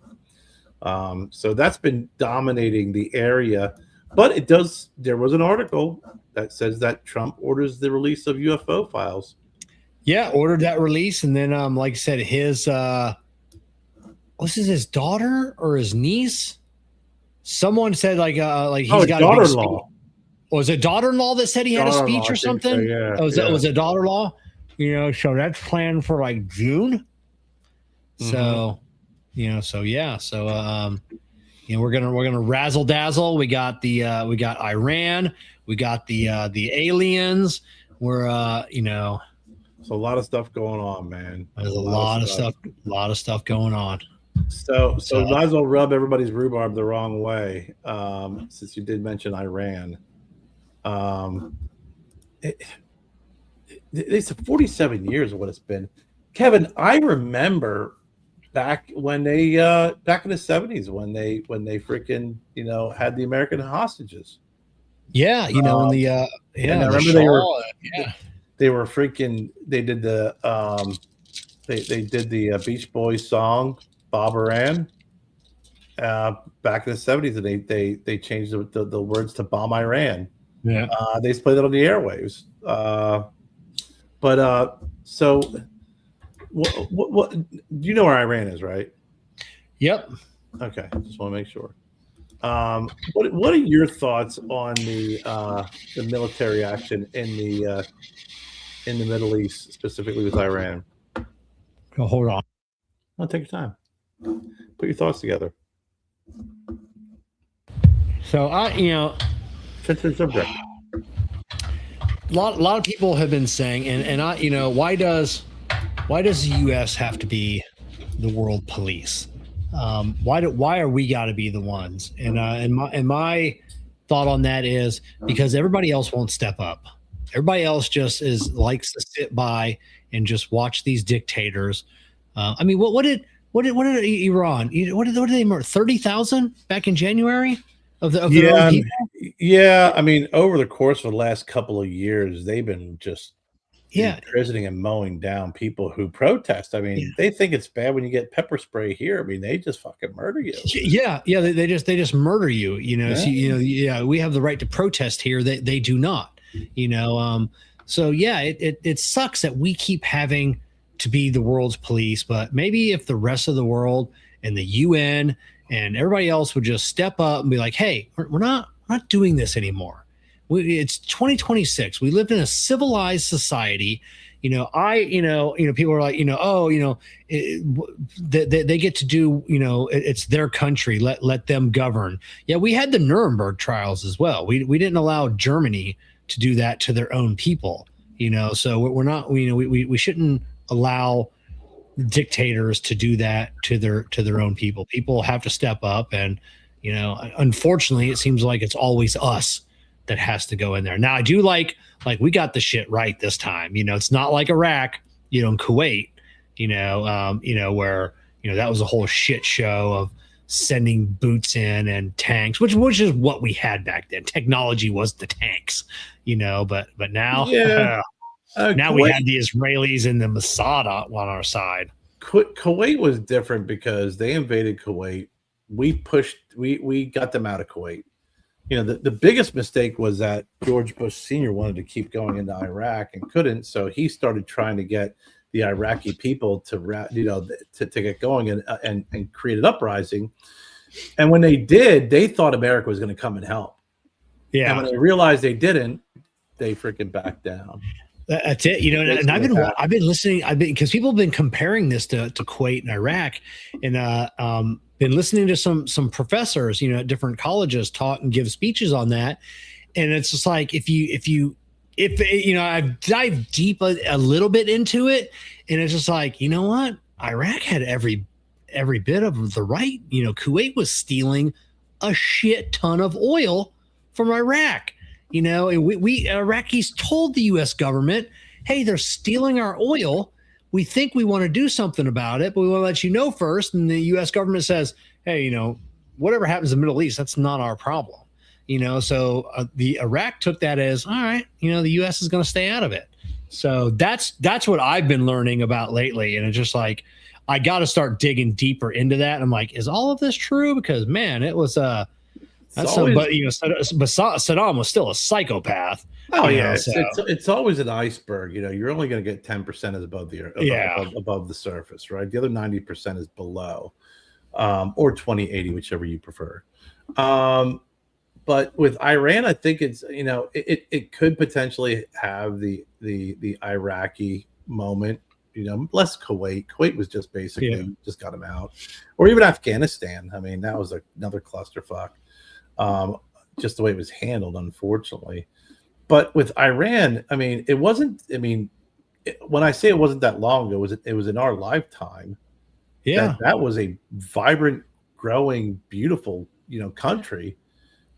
So that's been dominating the area. But there was an article that says that Trump orders the release of UFO files. Yeah, ordered that release, and then like I said, his was this his daughter or his niece? Someone said like he's got daughter-in-law. Was it daughter-in-law that said he had a speech or something? So, yeah, it was a daughter-in-law? You know, so that's planned for like June. So, you know, you know, we're gonna razzle dazzle. We got Iran, we got the aliens. We're you know, so a lot of stuff going on, man. There's a lot of stuff going on. So might as well rub everybody's rhubarb the wrong way. Since you did mention Iran, it's 47 years of what it's been. Kevin, I remember back when they back in the 70s when they freaking had the American hostages. Yeah, you know, in the And I the remember shawl. Yeah. they were freaking they did the they did the Beach Boys song Bob Aran back in the 70s, and they changed the words to Bomb Iran. Yeah. They just played it on the airwaves. But so what you know where Iran is, right? Yep. Okay, just want to make sure. What are your thoughts on the military action in the Middle East, specifically with Iran? Oh, hold on. I'll take your time. Put your thoughts together. So Sensitive subject. a lot of people have been saying, and why does the U.S. have to be the world police? Why are we got to be the ones? And my thought on that is because everybody else won't step up. Everybody else just likes to sit by and just watch these dictators. I mean, what did Iran? What did they murder? 30,000 back in January of their own people. Yeah. I mean, over the course of the last couple of years, they've been just imprisoning and mowing down people who protest. I mean, they think it's bad when you get pepper spray here. I mean, they just fucking murder you. Yeah. They just murder you. So, we have the right to protest here. They do not. So yeah, it sucks that we keep having to be the world's police. But maybe if the rest of the world and the UN and everybody else would just step up and be like, hey, we're not doing this anymore. It's 2026. We live in a civilized society. People are like, they get to do, it's their country. Let them govern. Yeah, we had the Nuremberg trials as well. We didn't allow Germany to do that to their own people. So we're not. We shouldn't allow dictators to do that to their own people. People have to step up, and unfortunately, it seems like it's always us that has to go in there. Now, I do like we got the shit right this time. It's not like Iraq, in Kuwait, where that was a whole shit show of sending boots in and tanks, which is what we had back then. Technology was the tanks, but now, now Kuwait, we had the Israelis and the Mossad on our side. Kuwait was different because they invaded Kuwait. We got them out of Kuwait. The biggest mistake was that George Bush Sr. wanted to keep going into Iraq and couldn't, so he started trying to get the Iraqi people to get going and create an uprising. And when they did, they thought America was going to come and help. Yeah. And when they realized they didn't, they freaking backed down. That's it. And I've been listening. Because people have been comparing this to Kuwait and Iraq, and been listening to some professors, at different colleges talk and give speeches on that. And it's just like, if I've dived deep a little bit into it, and it's just like, what? Iraq had every bit of the right. Kuwait was stealing a shit ton of oil from Iraq. And we Iraqis told the U.S. government, hey, they're stealing our oil. We think we want to do something about it, but we want to let you know first. And the U.S. government says, hey, whatever happens in the Middle East, that's not our problem. So the Iraq took that as, all right, the U.S. is going to stay out of it. So that's what I've been learning about lately. And it's just like, I got to start digging deeper into that. And I'm like, is all of this true? Because, man, it was but Saddam was still a psychopath. Oh yeah, it's always an iceberg. You're only going to get 10% is above the surface, right? The other 90% is below, or 20/80, whichever you prefer. But with Iran, I think it's it could potentially have the Iraqi moment. Less Kuwait. Kuwait was just basically just got him out, or even Afghanistan. I mean, that was another clusterfuck. Just the way it was handled, unfortunately. But with Iran, I mean, it wasn't. I mean, when I say it wasn't that long ago, it was in our lifetime. Yeah, that was a vibrant, growing, beautiful, country.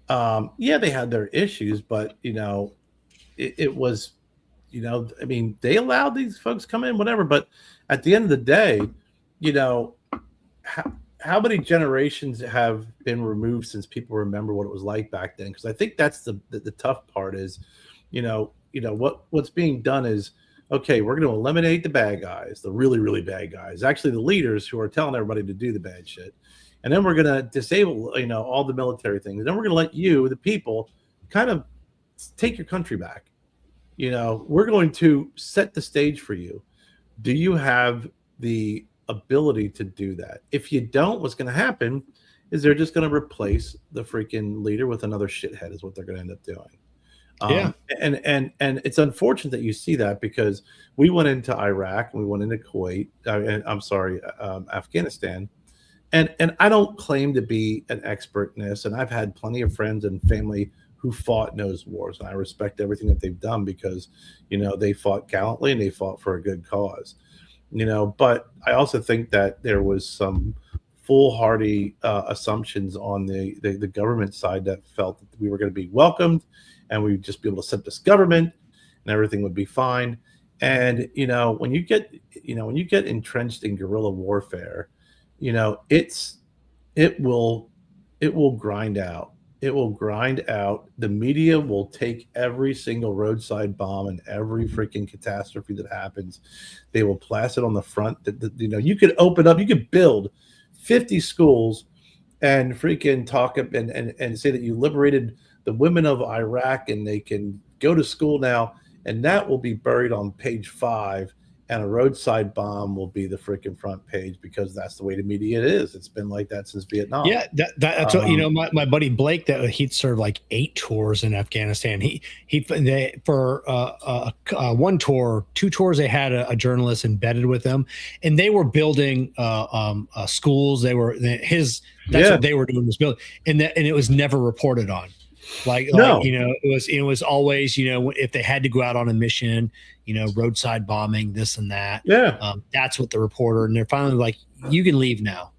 Yeah, they had their issues, but it was, you know, I mean, they allowed these folks come in, whatever. But at the end of the day, you know, how many generations have been removed since people remember what it was like back then? Because I think that's the tough part is, you know, what's being done is, okay, we're going to eliminate the bad guys, the really, really bad guys, actually the leaders who are telling everybody to do the bad shit. And then we're going to disable, you know, all the military things. And then we're going to let you, the people, kind of take your country back. You know, we're going to set the stage for you. Do you have the ability to do that? If you don't, what's going to happen is they're just going to replace the freaking leader with another shithead is what they're going to end up doing. And it's unfortunate that you see that, because we went into Iraq and we went into Kuwait, Afghanistan. And I don't claim to be an expert in this. And I've had plenty of friends and family who fought in those wars. And I respect everything that they've done because, you know, they fought gallantly and they fought for a good cause. You know, but I also think that there was some foolhardy assumptions on the government side that felt that we were going to be welcomed and we'd just be able to set this government and everything would be fine. And, you know, when you get entrenched in guerrilla warfare, you know, it will grind out. It will grind out. The media will take every single roadside bomb and every freaking catastrophe that happens. They will blast it on the front. You know, you could open up, you could build 50 schools and freaking talk and say that you liberated the women of Iraq and they can go to school now. And that will be buried on page 5. And a roadside bomb will be the freaking front page because that's the way the media is. It's been like that since Vietnam. Yeah, that's what, you know, my buddy Blake, that he'd served like 8 tours in Afghanistan. For one tour, 2 tours, they had a journalist embedded with them, and they were building schools. What they were doing was building, and it was never reported on. Like, you know, it was always, you know, if they had to go out on a mission, you know, roadside bombing, this and that. Yeah. That's what the reporter, and they're finally like, you can leave now.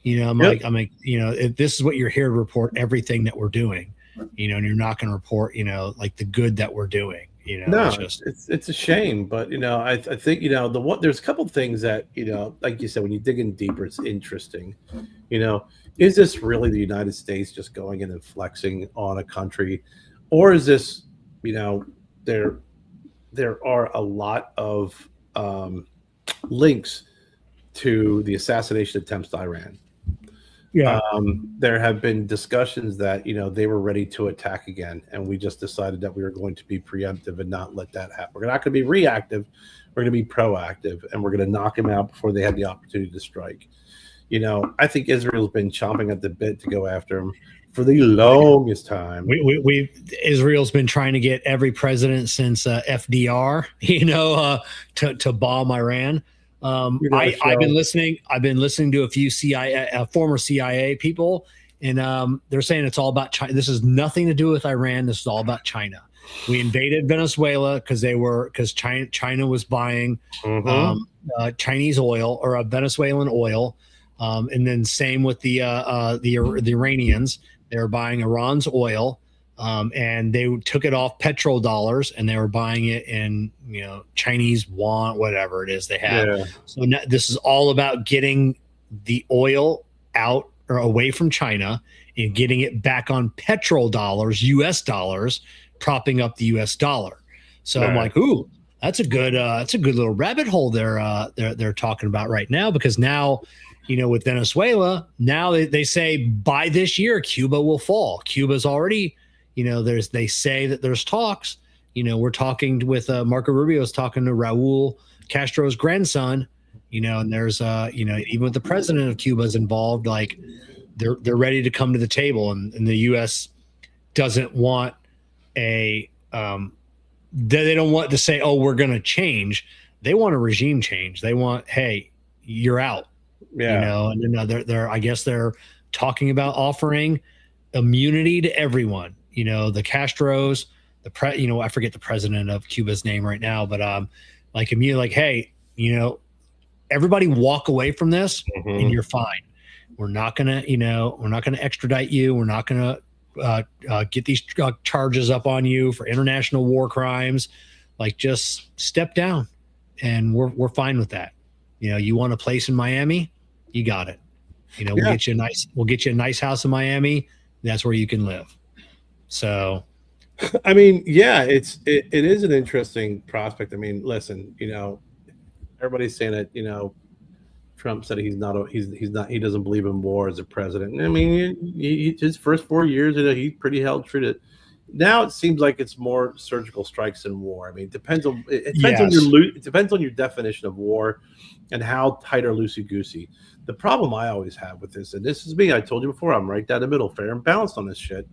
You know, I'm like, you know, if this is what you're here to report, everything that we're doing, you know, and you're not going to report, you know, like the good that we're doing, you know. No, it's a shame, but, you know, I think, you know, there's a couple of things that, you know, like you said, when you dig in deeper, it's interesting. You know, is this really the United States just going in and flexing on a country, or is this, you know, there are a lot of links to the assassination attempts to Iran. Yeah. There have been discussions that, you know, they were ready to attack again, and we just decided that we were going to be preemptive and not let that happen. We're not going to be reactive. We're going to be proactive, and we're going to knock them out before they had the opportunity to strike. You know, I think Israel's been chomping at the bit to go after them for the longest time. Israel's been trying to get every president since FDR, you know, to bomb Iran. I've been listening to a few former CIA people, and they're saying it's all about China. This has nothing to do with Iran. This is all about China. We invaded Venezuela because China was buying Chinese oil or Venezuelan oil. And then same with the Iranians. They were buying Iran's oil, and they took it off petrodollars, and they were buying it in, you know, Chinese yuan, whatever it is they have. Yeah. So now, this is all about getting the oil out or away from China and getting it back on petrodollars, U.S. dollars, propping up the U.S. dollar. So I'm like, ooh, that's a good little rabbit hole they're talking about right now, because now, you know, with Venezuela, now they say by this year, Cuba will fall. Cuba's already, you know, they say that there's talks. You know, we're talking with Marco Rubio's talking to Raul Castro's grandson, you know, and there's, you know, even with the president of Cuba is involved, like they're ready to come to the table, and the U.S. doesn't want they don't want to say, oh, we're going to change. They want a regime change. They want, hey, you're out. Yeah. You know, and then they're I guess they're talking about offering immunity to everyone. You know, the Castros, you know, I forget the president of Cuba's name right now, but like hey, you know, everybody walk away from this and you're fine. We're not gonna extradite you. We're not gonna get these charges up on you for international war crimes. like just step down, and we're fine with that. You want a place in Miami, you got it. We'll get you a nice house in Miami. That's where you can live. So, I mean, yeah, it is an interesting prospect. I mean, listen, everybody's saying that Trump said he doesn't believe in war as a president. I mean, his first 4 years, he pretty held true to. Now it seems like it's more surgical strikes than war. I mean, it depends on it depends on your definition of war, and how tight or loosey goosey. The problem I always have with this, and this is me, I told you before, I'm right down the middle, fair and balanced on this shit,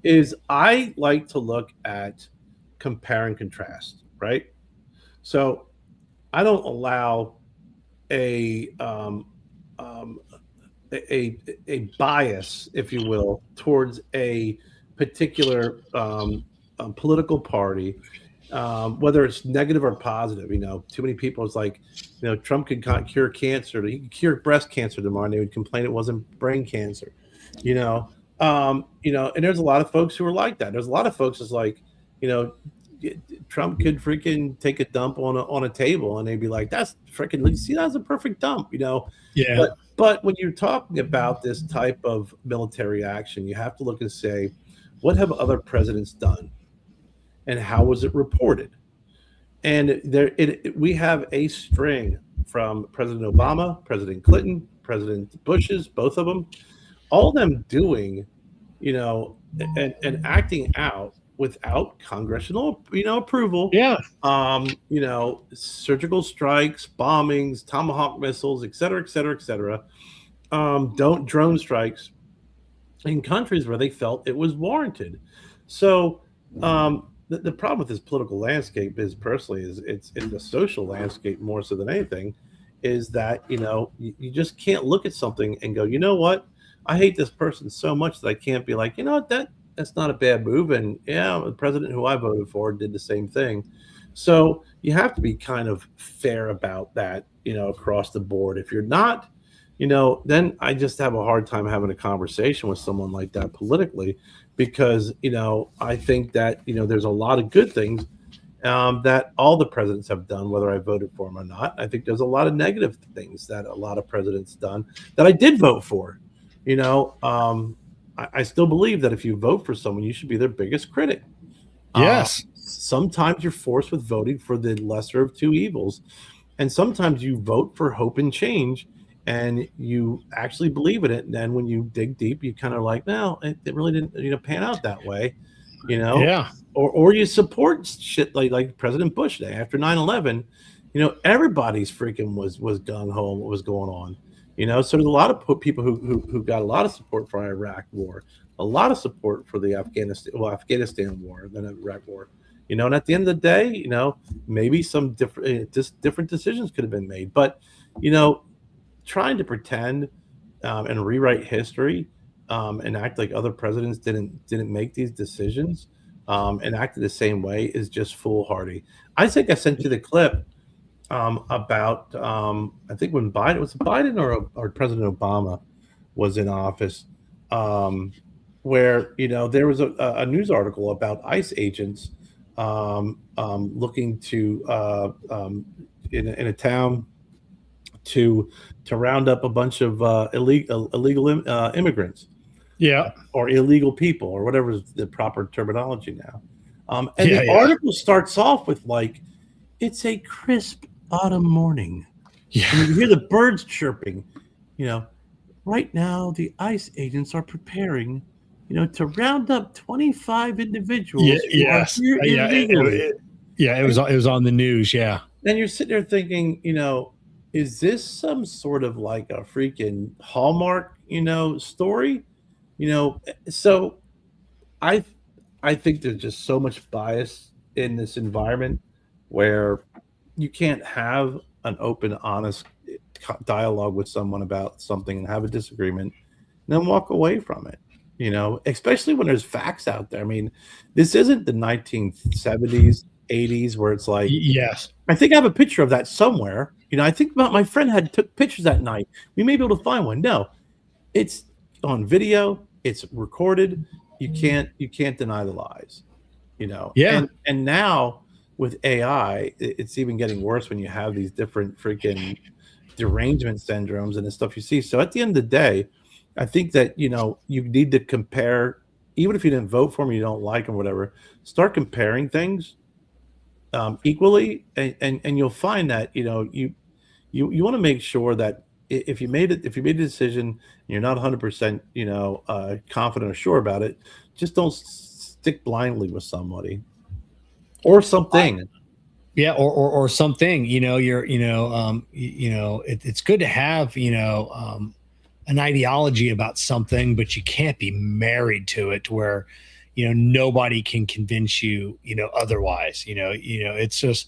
is I like to look at compare and contrast, right? So I don't allow a bias, if you will, towards a particular political party, whether it's negative or positive. Too many people is like, Trump could cure cancer. He could cure breast cancer tomorrow, and they would complain it wasn't brain cancer. And there's a lot of folks who are like that. There's a lot of folks is like, Trump could freaking take a dump on a table, and they'd be like, "That's freaking, see, that's a perfect dump," Yeah. But when you're talking about this type of military action, you have to look and say, what have other presidents done, and how was it reported? And we have a string from President Obama, President Clinton, President Bush's, both of them, all of them doing, and acting out without congressional, approval. Yeah. Surgical strikes, bombings, Tomahawk missiles, et cetera, et cetera, et cetera. Don't drone strikes in countries where they felt it was warranted. So the problem with this political landscape is, personally, it's the social landscape more so than anything, is that you just can't look at something and go, you know what, I hate this person so much that I can't be like, that's not a bad move, and yeah, the president who I voted for did the same thing. So you have to be kind of fair about that, across the board. If you're not, then I just have a hard time having a conversation with someone like that politically, because I think that there's a lot of good things that all the presidents have done, whether I voted for them or not. I think there's a lot of negative things that a lot of presidents done that I did vote for. I still believe that if you vote for someone, you should be their biggest critic. Yes. Sometimes you're forced with voting for the lesser of two evils, and sometimes you vote for hope and change, and you actually believe in it. And then when you dig deep, you kind of like, no, it really didn't pan out that way, Yeah. Or you support shit like President Bush Day after 9/11. Everybody's freaking was gung ho on what was going on. So there's a lot of people who got a lot of support for Iraq war, a lot of support for the Afghanistan war, then Iraq war. And at the end of the day, maybe some different decisions could have been made. But trying to pretend and rewrite history and act like other presidents didn't make these decisions and acted the same way is just foolhardy. I think I sent you the clip about I think when Biden or President Obama was in office, where there was a news article about ICE agents looking to in a town to round up a bunch of illegal immigrants. Yeah. Or illegal people, or whatever is the proper terminology now. And the article starts off with like, it's a crisp autumn morning. Yeah. And you hear the birds chirping. Right now the ICE agents are preparing, to round up 25 individuals. Yes. It was on the news. Yeah. Then you're sitting there thinking, is this some sort of like a freaking Hallmark, story? So I think there's just so much bias in this environment where you can't have an open, honest dialogue with someone about something and have a disagreement and then walk away from it, especially when there's facts out there. I mean, this isn't the 1970s, 80s where it's like, yes, I think I have a picture of that somewhere. I think about my friend took pictures that night. We may be able to find one. No, it's on video. It's recorded. You can't deny the lies. Yeah. And now with AI, it's even getting worse when you have these different freaking derangement syndromes and the stuff you see. So at the end of the day, I think that you need to compare, even if you didn't vote for them, you don't like them, whatever. Start comparing things equally, and you'll find that you want to make sure that if you made a decision and you're not 100% confident or sure about it, just don't stick blindly with somebody or something. Yeah, or something. It's good to have an ideology about something, but you can't be married to it to where nobody can convince you otherwise. It's just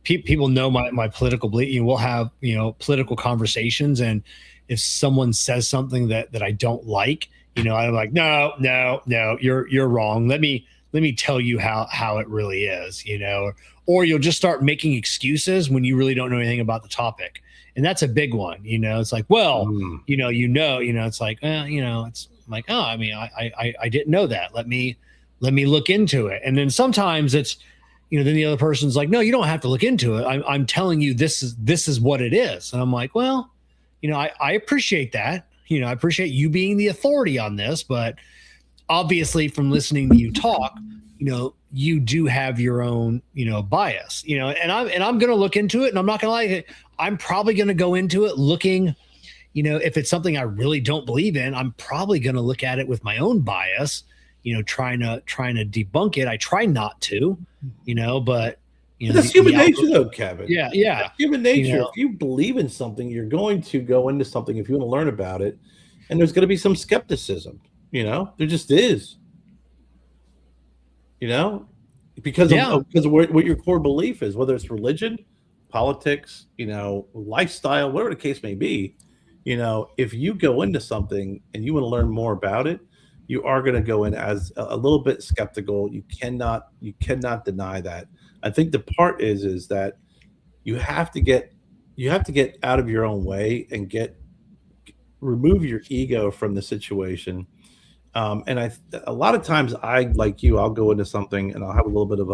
people know my political belief. We'll have political conversations, and if someone says something that I don't like, I'm like, no, you're wrong. Let me tell you how it really is, or you'll just start making excuses when you really don't know anything about the topic. And that's a big one. It's like, well, it's like, it's like, oh, I mean, I didn't know that. Let me look into it. And then sometimes it's, then the other person's like, no, you don't have to look into it. I'm telling you, this is what it is. And I'm like, well, I appreciate that. I appreciate you being the authority on this, but obviously from listening to you talk, you do have your own, bias, and I'm going to look into it, and I'm not going to lie. I'm probably going to go into it looking, if it's something I really don't believe in, I'm probably going to look at it with my own bias, trying to debunk it. I try not to, but that's human nature though, Kevin. Yeah. That's human nature. If you believe in something, you're going to go into something if you want to learn about it, and there's going to be some skepticism. There just is. Because of what your core belief is, whether it's religion, politics, lifestyle, whatever the case may be. If you go into something and you want to learn more about it, you are going to go in as a little bit skeptical. You cannot deny that. I think the part is that you have to get out of your own way and remove your ego from the situation. And a lot of times I'll go into something and I'll have a little bit of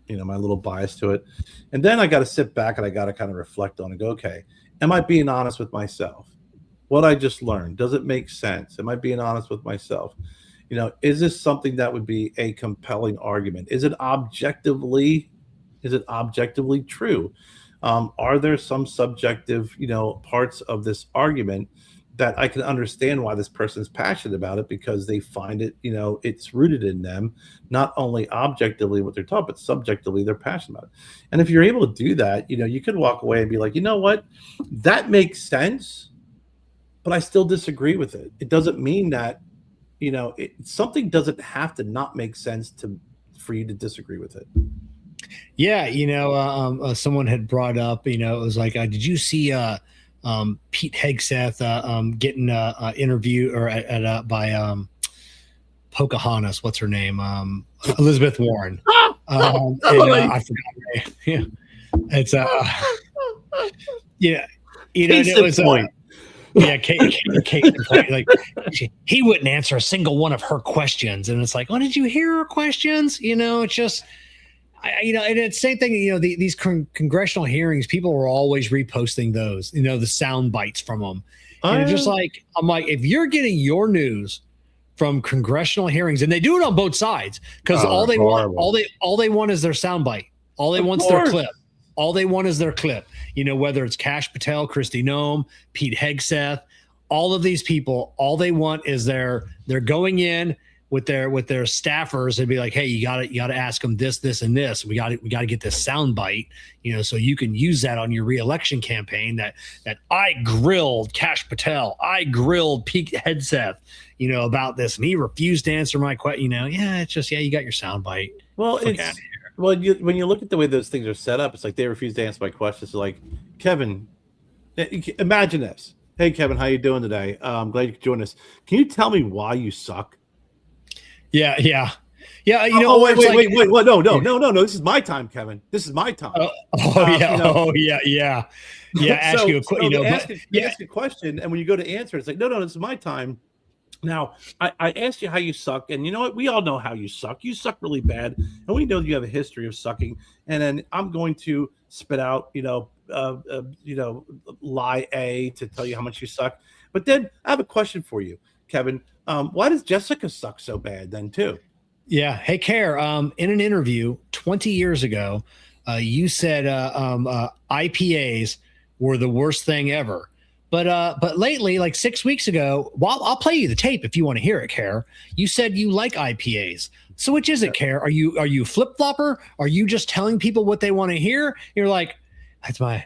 my little bias to it. And then I got to sit back and I got to kind of reflect on and go, okay, am I being honest with myself? What I just learned, does it make sense? Am I being honest with myself? Is this something that would be a compelling argument? Is it objectively true? Are there some subjective, parts of this argument that I can understand why this person's passionate about it, because they find it, it's rooted in them, not only objectively what they're taught, but subjectively they're passionate about it. And if you're able to do that, you could walk away and be like, you know what, that makes sense, but I still disagree with it. It doesn't mean that, something doesn't have to not make sense for you to disagree with it. Yeah. Someone had brought up, it was like, did you see, Pete Hegseth getting interviewed or by Pocahontas, what's her name, Elizabeth Warren. I forgot her name. Yeah, it's it was point. Kate like he wouldn't answer a single one of her questions, and it's like, oh, did you hear her questions? It's just. And it's the same thing, these congressional hearings, people are always reposting those, the sound bites from them. And it's just like, I'm like, if you're getting your news from congressional hearings, and they do it on both sides, because all they want is their sound bite. All they want is their clip. All they want is their clip. Whether it's Kash Patel, Kristi Noem, Pete Hegseth, all of these people, all they want is they're going in with their staffers and be like, hey, you gotta ask them this and this. We gotta get this sound bite, so you can use that on your reelection campaign. That I grilled Kash Patel, I grilled Pete Hegseth, about this, and he refused to answer my question. It's just you got your sound bite. Well, when you look at the way those things are set up, it's like they refuse to answer my questions. So like, Kevin, imagine this. Hey, Kevin, how you doing today? I'm glad you could join us. Can you tell me why you suck? Yeah. Wait. No. This is my time, Kevin. This is my time. Yeah. Ask you a question, ask a question, and when you go to answer, it's like, no, this is my time. Now, I asked you how you suck, and you know what? We all know how you suck. You suck really bad, and we know you have a history of sucking. And then I'm going to spit out, lie A to tell you how much you suck. But then I have a question for you, Kevin. Why does Jessica suck so bad then too? Yeah. Hey, Kerr, in an interview 20 years ago, you said IPAs were the worst thing ever. But lately, like 6 weeks ago, well, I'll play you the tape if you want to hear it, Kerr. You said you like IPAs. So which is it, Kerr? Are you flip flopper? Are you just telling people what they want to hear? You're like, that's my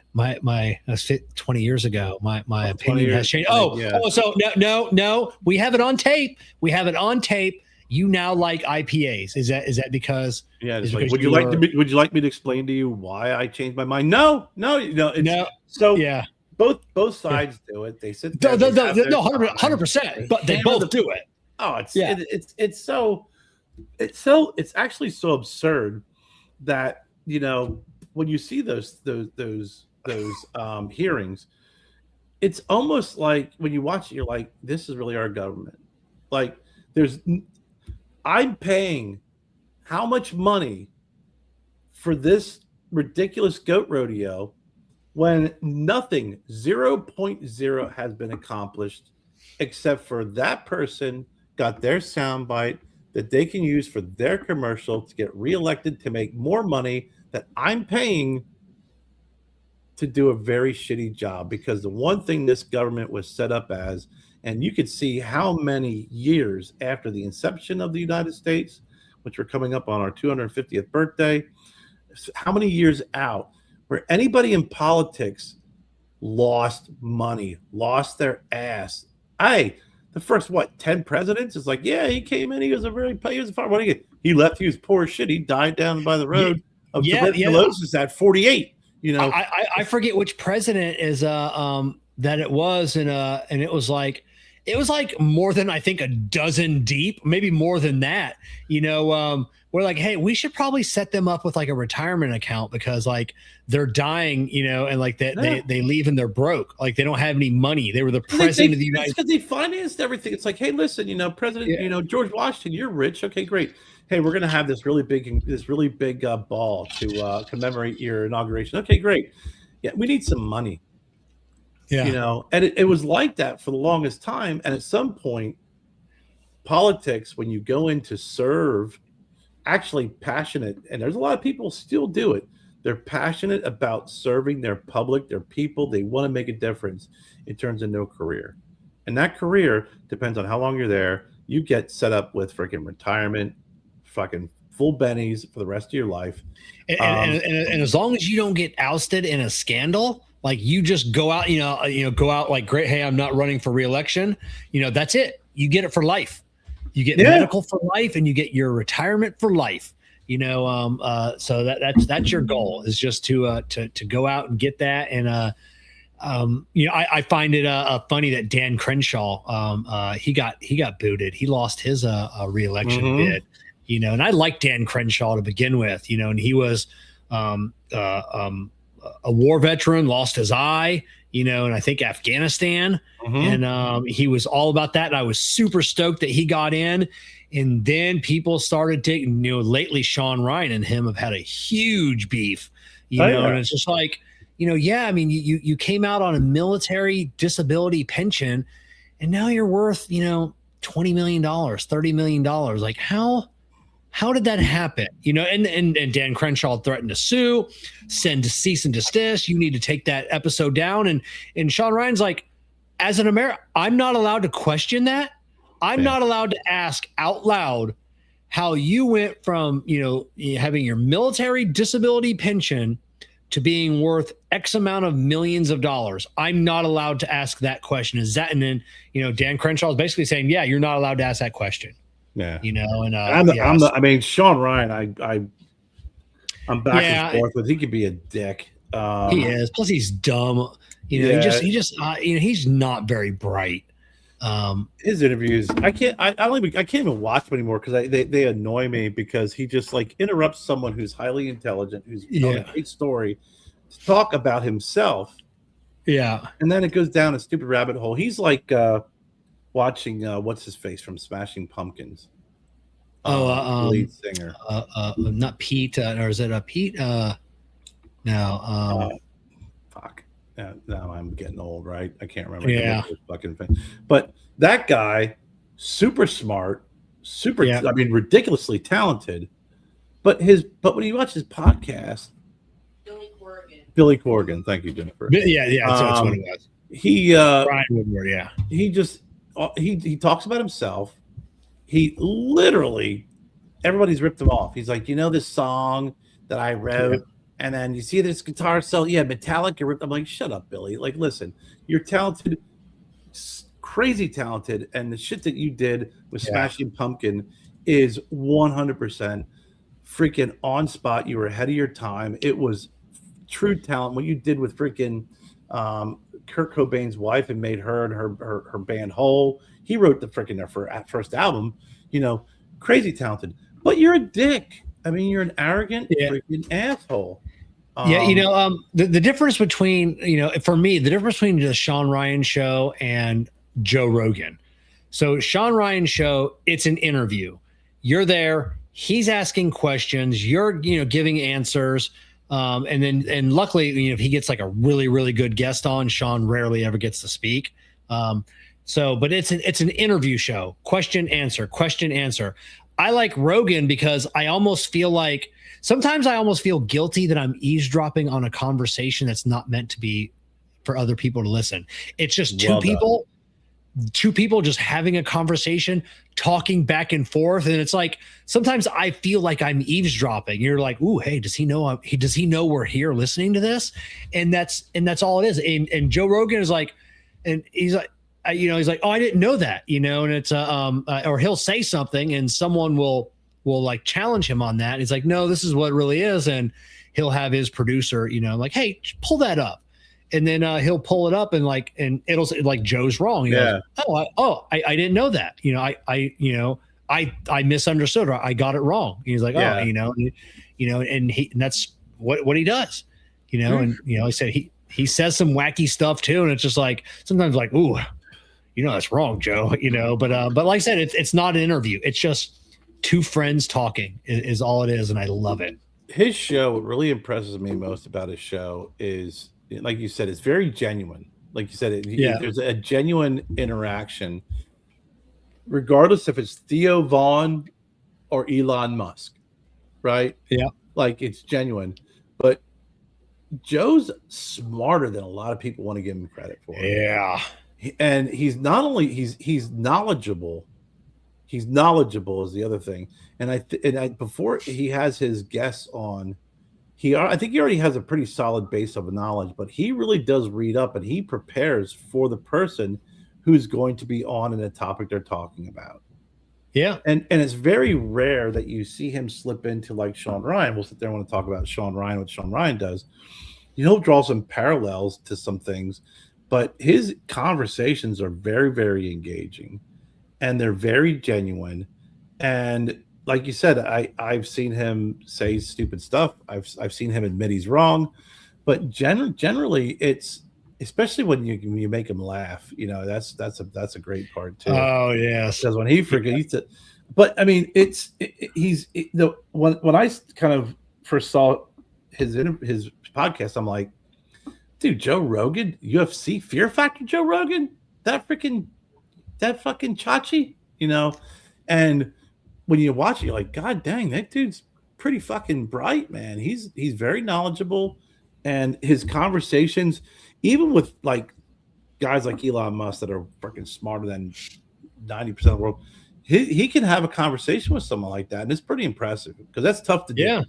that's 20 years ago. My opinion has changed. So no, we have it on tape. We have it on tape. You now like IPAs. Is that because? Yeah. Would you like me to explain to you why I changed my mind? No. So yeah. Both sides do it. They sit there. No, 100%. But they both do it. Oh, it's actually so absurd that when you see those hearings, it's almost like when you watch it, you're like, this is really our government. Like, I'm paying how much money for this ridiculous goat rodeo when nothing 0.0 has been accomplished except for that person got their soundbite that they can use for their commercial to get reelected to make more money that I'm paying to do a very shitty job. Because the one thing this government was set up as, and you could see how many years after the inception of the United States, which we're coming up on our 250th birthday, how many years out where anybody in politics lost money, lost their ass. The first 10 presidents is like, yeah, he came in, he was a farmer. He left, he was poor as shit. He died down by the road of tuberculosis at 48. I forget which president is that it was, and it was like more than I think a dozen deep, maybe more than that. We're like, hey, we should probably set them up with like a retirement account because like they're dying, and like they leave and they're broke. Like they don't have any money. They were the president of the United States. Because they financed everything. It's like, hey, listen, President, George Washington, you're rich. Okay, great. Hey, we're gonna have this really big ball to commemorate your inauguration. Okay, great. Yeah, we need some money. Yeah. And it was like that for the longest time. And at some point, politics, when you go in to serve, actually passionate, and there's a lot of people still do it. They're passionate about serving their public, their people. They want to make a difference. It turns into a career. And that career depends on how long you're there. You get set up with freaking retirement, fucking full bennies for the rest of your life. And as long as you don't get ousted in a scandal, like you just go out, go out like, great, hey, I'm not running for reelection. That's it. You get it for life. You get medical for life, and you get your retirement for life. So that's your goal, is just to go out and get that. And I find it funny that Dan Crenshaw, he got booted. He lost his reelection bid. And I liked Dan Crenshaw to begin with. And he was a war veteran, lost his eye, and I think Afghanistan. And he was all about that. And I was super stoked that he got in. And then people started taking, lately Sean Ryan and him have had a huge beef, and it's just like, you came out on a military disability pension and now you're worth, $20 million, $30 million. Like how did that happen? And Dan Crenshaw threatened to sue, send cease and desist. You need to take that episode down. And Sean Ryan's like, as an American, I'm not allowed to question that. I'm not allowed to ask out loud how you went from, having your military disability pension to being worth X amount of millions of dollars. I'm not allowed to ask that question. Is that? And then, Dan Crenshaw is basically saying, yeah, you're not allowed to ask that question. Yeah. And Sean Ryan, I'm back and forth with. He could be a dick. He is. Plus he's dumb. He's not very bright. His interviews, I can't even watch them anymore because they annoy me, because he just like interrupts someone who's highly intelligent, who's telling a great story, to talk about himself. Yeah. And then it goes down a stupid rabbit hole. He's like watching what's his face from Smashing Pumpkins. Lead singer. Not Pete, or is it Pete? No. Fuck. Now I'm getting old, right? I can't remember. Yeah. Fucking thing. But that guy, super smart, I mean, ridiculously talented. But when you watch his podcast, Billy Corgan. Thank you, Jennifer. Yeah, that's what it was. Brian Woodward, yeah. He talks about himself. He literally, everybody's ripped him off. He's like, this song that I wrote, and then you see this guitar solo. Yeah, Metallica ripped. I'm like, shut up, Billy. Like, listen, you're talented, crazy talented, and the shit that you did with Smashing Pumpkin is 100% freaking on spot. You were ahead of your time. It was true talent. What you did with freaking Kurt Cobain's wife and made her and her band whole. He wrote the freaking their first album. Crazy talented. But you're a dick. I mean, you're an arrogant freaking asshole. The difference between, for me, the difference between the Sean Ryan show and Joe Rogan. So Sean Ryan show, it's an interview. You're there. He's asking questions. You're, giving answers. And luckily, if he gets like a really, really good guest on, Sean rarely ever gets to speak. But it's an interview show. Question, answer. I like Rogan because I almost feel like sometimes I almost feel guilty that I'm eavesdropping on a conversation that's not meant to be for other people to listen. It's just two people just having a conversation, talking back and forth. And it's like, sometimes I feel like I'm eavesdropping. You're like, ooh, hey, does he know we're here listening to this? And that's all it is. And Joe Rogan is like, and he's like, he's like, oh, I didn't know that, and it's, or he'll say something and someone will like challenge him on that. He's like, no, this is what it really is. And he'll have his producer, like, hey, pull that up. And then he'll pull it up and it'll say like Joe's wrong. He goes, I didn't know that. I misunderstood or I got it wrong. He's like, and that's what he does, and I said he says some wacky stuff too, and it's just like sometimes like, ooh, that's wrong, Joe. But like I said, it's not an interview. It's just two friends talking is all it is, and I love it. His show, what really impresses me most about his show is, like you said, it's very genuine. Like you said, there's a genuine interaction, regardless if it's Theo Vaughn or Elon Musk, right? Yeah. Like, it's genuine. But Joe's smarter than a lot of people want to give him credit for. Yeah. And he's not only he's knowledgeable. He's knowledgeable is the other thing. And before he has his guests on, I think he already has a pretty solid base of knowledge, but he really does read up and he prepares for the person who's going to be on in the topic they're talking about. Yeah. And it's very rare that you see him slip into like Sean Ryan. We'll sit there and want to talk about Sean Ryan, what Sean Ryan does. He'll draw some parallels to some things, but his conversations are very, very engaging and they're very genuine. And like you said, I've seen him say stupid stuff. I've seen him admit he's wrong, but generally it's, especially when you make him laugh, that's a great part too. Oh yes, because when he forgets it, but I mean, when I kind of first saw his podcast, I'm like, dude, Joe Rogan, UFC Fear Factor, Joe Rogan, that fucking Chachi, and when you watch it, you're like, God dang, that dude's pretty fucking bright, man. He's very knowledgeable, and his conversations, even with like guys like Elon Musk that are freaking smarter than 90% of the world, he can have a conversation with someone like that, and it's pretty impressive because that's tough to do. Yeah.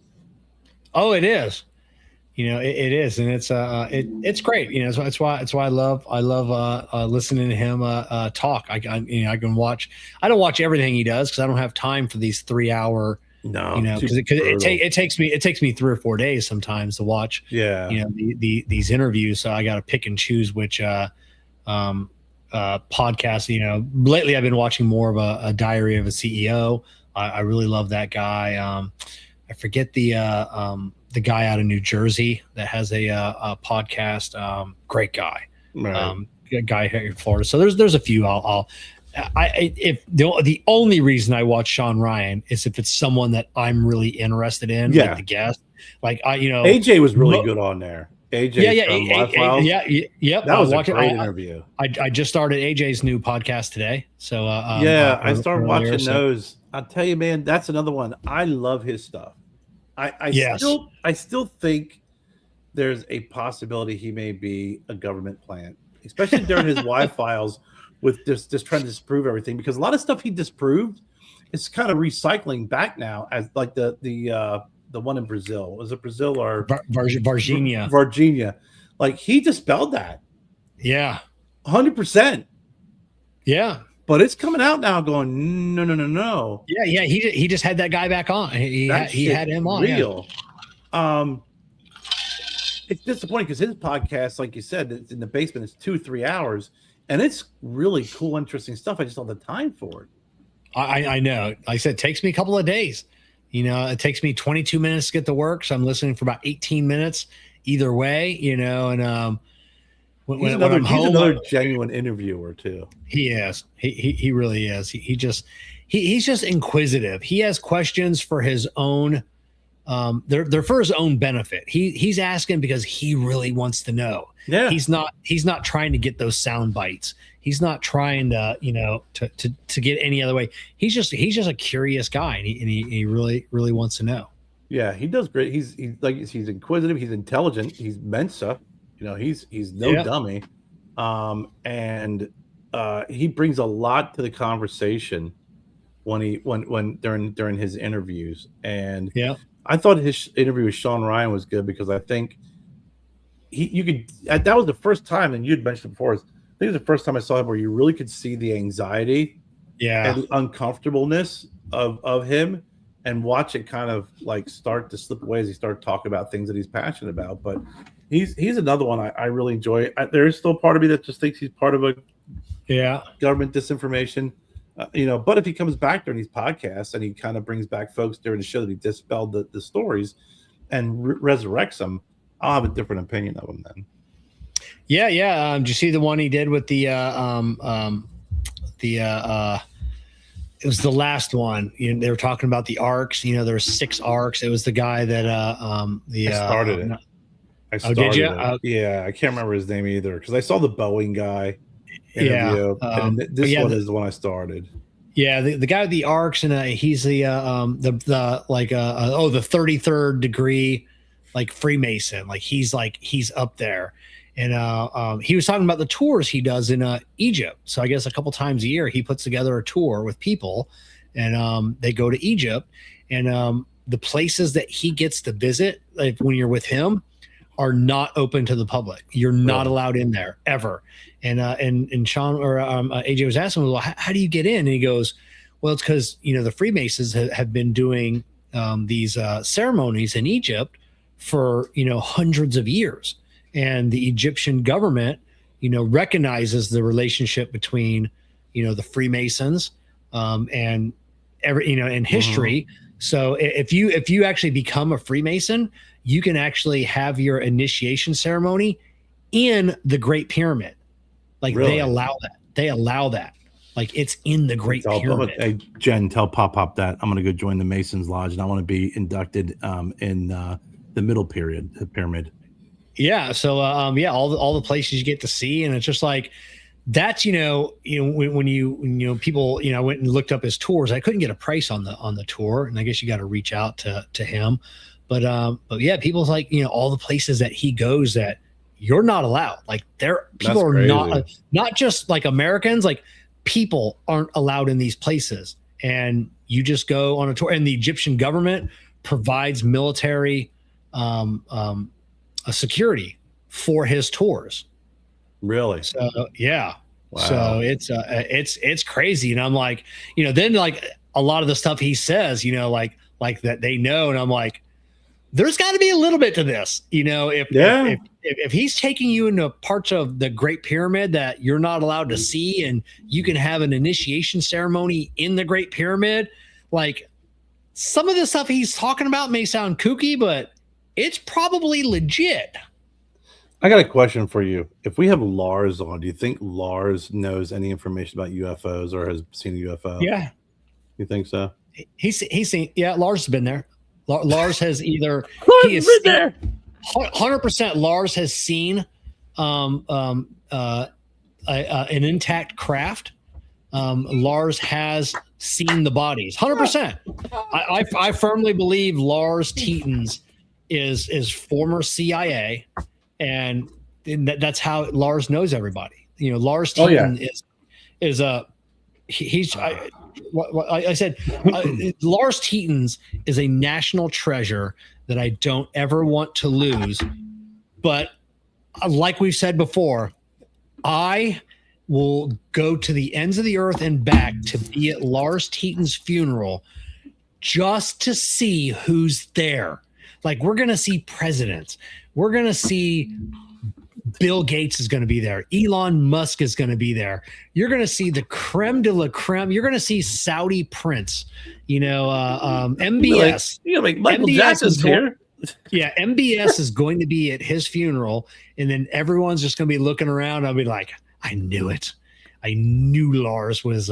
Oh, it is. It is, and it's great. It's why I love listening to him talk. I can watch. I don't watch everything he does because I don't have time for these 3 hour. No, because it takes me 3 or 4 days sometimes to watch. Yeah, these interviews. So I got to pick and choose which podcasts. Lately I've been watching more of a Diary of a CEO. I really love that guy. I forget the guy out of New Jersey that has a podcast. Great guy. Right. A guy here in Florida. So there's a few. if the only reason I watch Sean Ryan is if it's someone that I'm really interested in, like the guest. Like AJ was really good on there. AJ from Live Files. Yep. That was a great interview. I just started AJ's new podcast today. So I started watching those. I'll tell you, man, that's another one. I love his stuff. I still think there's a possibility he may be a government plant, especially during his Live Files with just trying to disprove everything, because a lot of stuff he disproved is kind of recycling back now, as like the one in Brazil. Was it Brazil or Varginha? Varginha. Like, he dispelled that. Yeah. 100%. Yeah. But it's coming out now going, no. Yeah. He just had that guy back on. He had him on. Real. Yeah. It's disappointing because his podcast, like you said, it's in the basement. It's 2-3 hours, and it's really cool, interesting stuff. I just don't have the time for it. I know. Like I said, it takes me a couple of days. It takes me 22 minutes to get to work, so I'm listening for about 18 minutes either way. And when I'm home, he's another genuine interviewer too. He is. He really is. He's just inquisitive. He has questions for his own. They're for his own benefit. He's asking because he really wants to know. Yeah. He's not trying to get those sound bites. He's not trying to to get any other way. He's just a curious guy, and he really wants to know. Yeah, he does great. He's inquisitive. He's intelligent. He's Mensa. He's no dummy. And he brings a lot to the conversation when during his interviews. And I thought his interview with Sean Ryan was good because I think that was the first time, and you'd mentioned before, I think it was the first time I saw him where you really could see the anxiety and the uncomfortableness of him, and watch it kind of like start to slip away as he started talking about things that he's passionate about. But he's another one I really enjoy. There is still part of me that just thinks he's part of a government disinformation. But if he comes back during these podcasts and he kind of brings back folks during the show that he dispelled the stories and resurrects them, I'll have a different opinion of him then. Yeah. Did you see the one he did with it was the last one. They were talking about the arcs. There were 6 arcs. It was the guy that I started it. Did you? I can't remember his name either because I saw the Boeing guy interview, and this one is the one I started. Yeah, the guy with the arcs, and he's the 33rd degree like Freemason. Like he's up there. And he was talking about the tours he does in Egypt. So I guess a couple times a year he puts together a tour with people, and they go to Egypt. And the places that he gets to visit, like when you're with him, are not open to the public. You're not allowed in there ever. And Sean or AJ was asking, well, how do you get in? And he goes, well, it's because the Freemasons have been doing these ceremonies in Egypt for hundreds of years. And the Egyptian government, recognizes the relationship between, the Freemasons and in history. So if you actually become a Freemason, you can actually have your initiation ceremony in the Great Pyramid. Like they allow that. Like it's in the Great Pyramid. Hey, Jen, tell Pop that I'm going to go join the Masons Lodge and I want to be inducted in the middle period, the pyramid. Yeah. So, all the places you get to see, and it's just like, that's, when people, I went and looked up his tours. I couldn't get a price on the tour, and I guess you got to reach out to him. But yeah, people's like, all the places that he goes that you're not allowed. Like people are not just like Americans, like people aren't allowed in these places, and you just go on a tour, and the Egyptian government provides military, a security for his tours. Really? So yeah. Wow. So it's crazy. And I'm like, then like a lot of the stuff he says, like that they know. And I'm like, there's got to be a little bit to this, if he's taking you into parts of the Great Pyramid that you're not allowed to see, and you can have an initiation ceremony in the Great Pyramid. Like some of the stuff he's talking about may sound kooky, but it's probably legit. I got a question for you. If we have Lars on, do you think Lars knows any information about UFOs or has seen a UFO? Yeah, You think so? he's seen. Yeah, Lars has been there. Lars has either Lars he has has been there. 100%. Lars has seen an intact craft. Lars has seen the bodies. 100%. I firmly believe Lars Teetons is former CIA, and that's how Lars knows everybody. You know, Lars Teeton is a he's. I said Lars Teetons is a national treasure that I don't ever want to lose. But like we've said before, I will go to the ends of the earth and back to be at Lars Teeton's funeral just to see who's there. Like, we're going to see presidents. We're going to see Bill Gates is going to be there. Elon Musk is going to be there. You're going to see the creme de la creme. You're going to see Saudi Prince, MBS. Like Michael Jackson's here. Yeah, MBS is going to be at his funeral, and then everyone's just going to be looking around. I'll be like, I knew it. I knew Lars was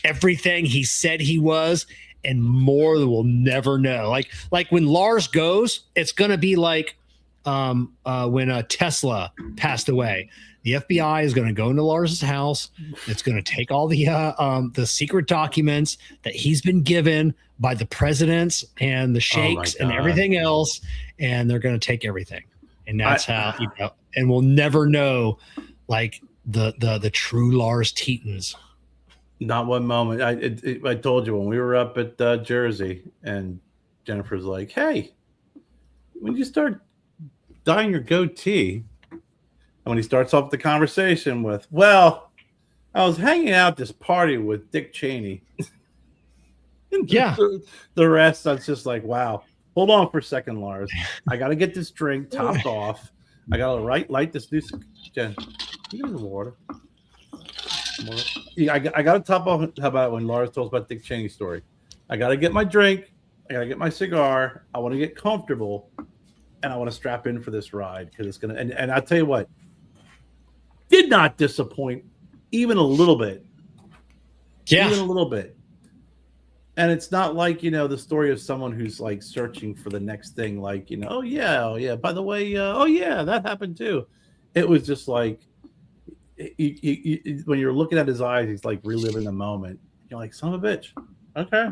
everything he said he was, and more that we'll never know. Like when Lars goes, it's going to be like when Tesla passed away. The FBI is going to go into Lars's house. It's going to take all the secret documents that he's been given by the presidents and the sheikhs and everything else, and they're going to take everything. And that's how and we'll never know, like, the true Lars Teetons. Not one moment. I told you when we were up at Jersey, and Jennifer's like, "Hey, when you start dyeing your goatee," and when he starts off the conversation with, "Well, I was hanging out at this party with Dick Cheney." Yeah. The rest, I was just like, wow. Hold on for a second, Lars. I got to get this drink topped off. I got to light this new. Jen, you give me the water. Yeah, I got to top off. How about when Lars tells about Dick Cheney's story? I got to get my drink. I got to get my cigar. I want to get comfortable, and I want to strap in for this ride because it's gonna. And I'll tell you what, did not disappoint even a little bit. Yeah, even a little bit. And it's not like, the story of someone who's like searching for the next thing, like, oh yeah, by the way, oh yeah, that happened too. It was just like, when you're looking at his eyes, he's like reliving the moment. You're like, son of a bitch. Okay.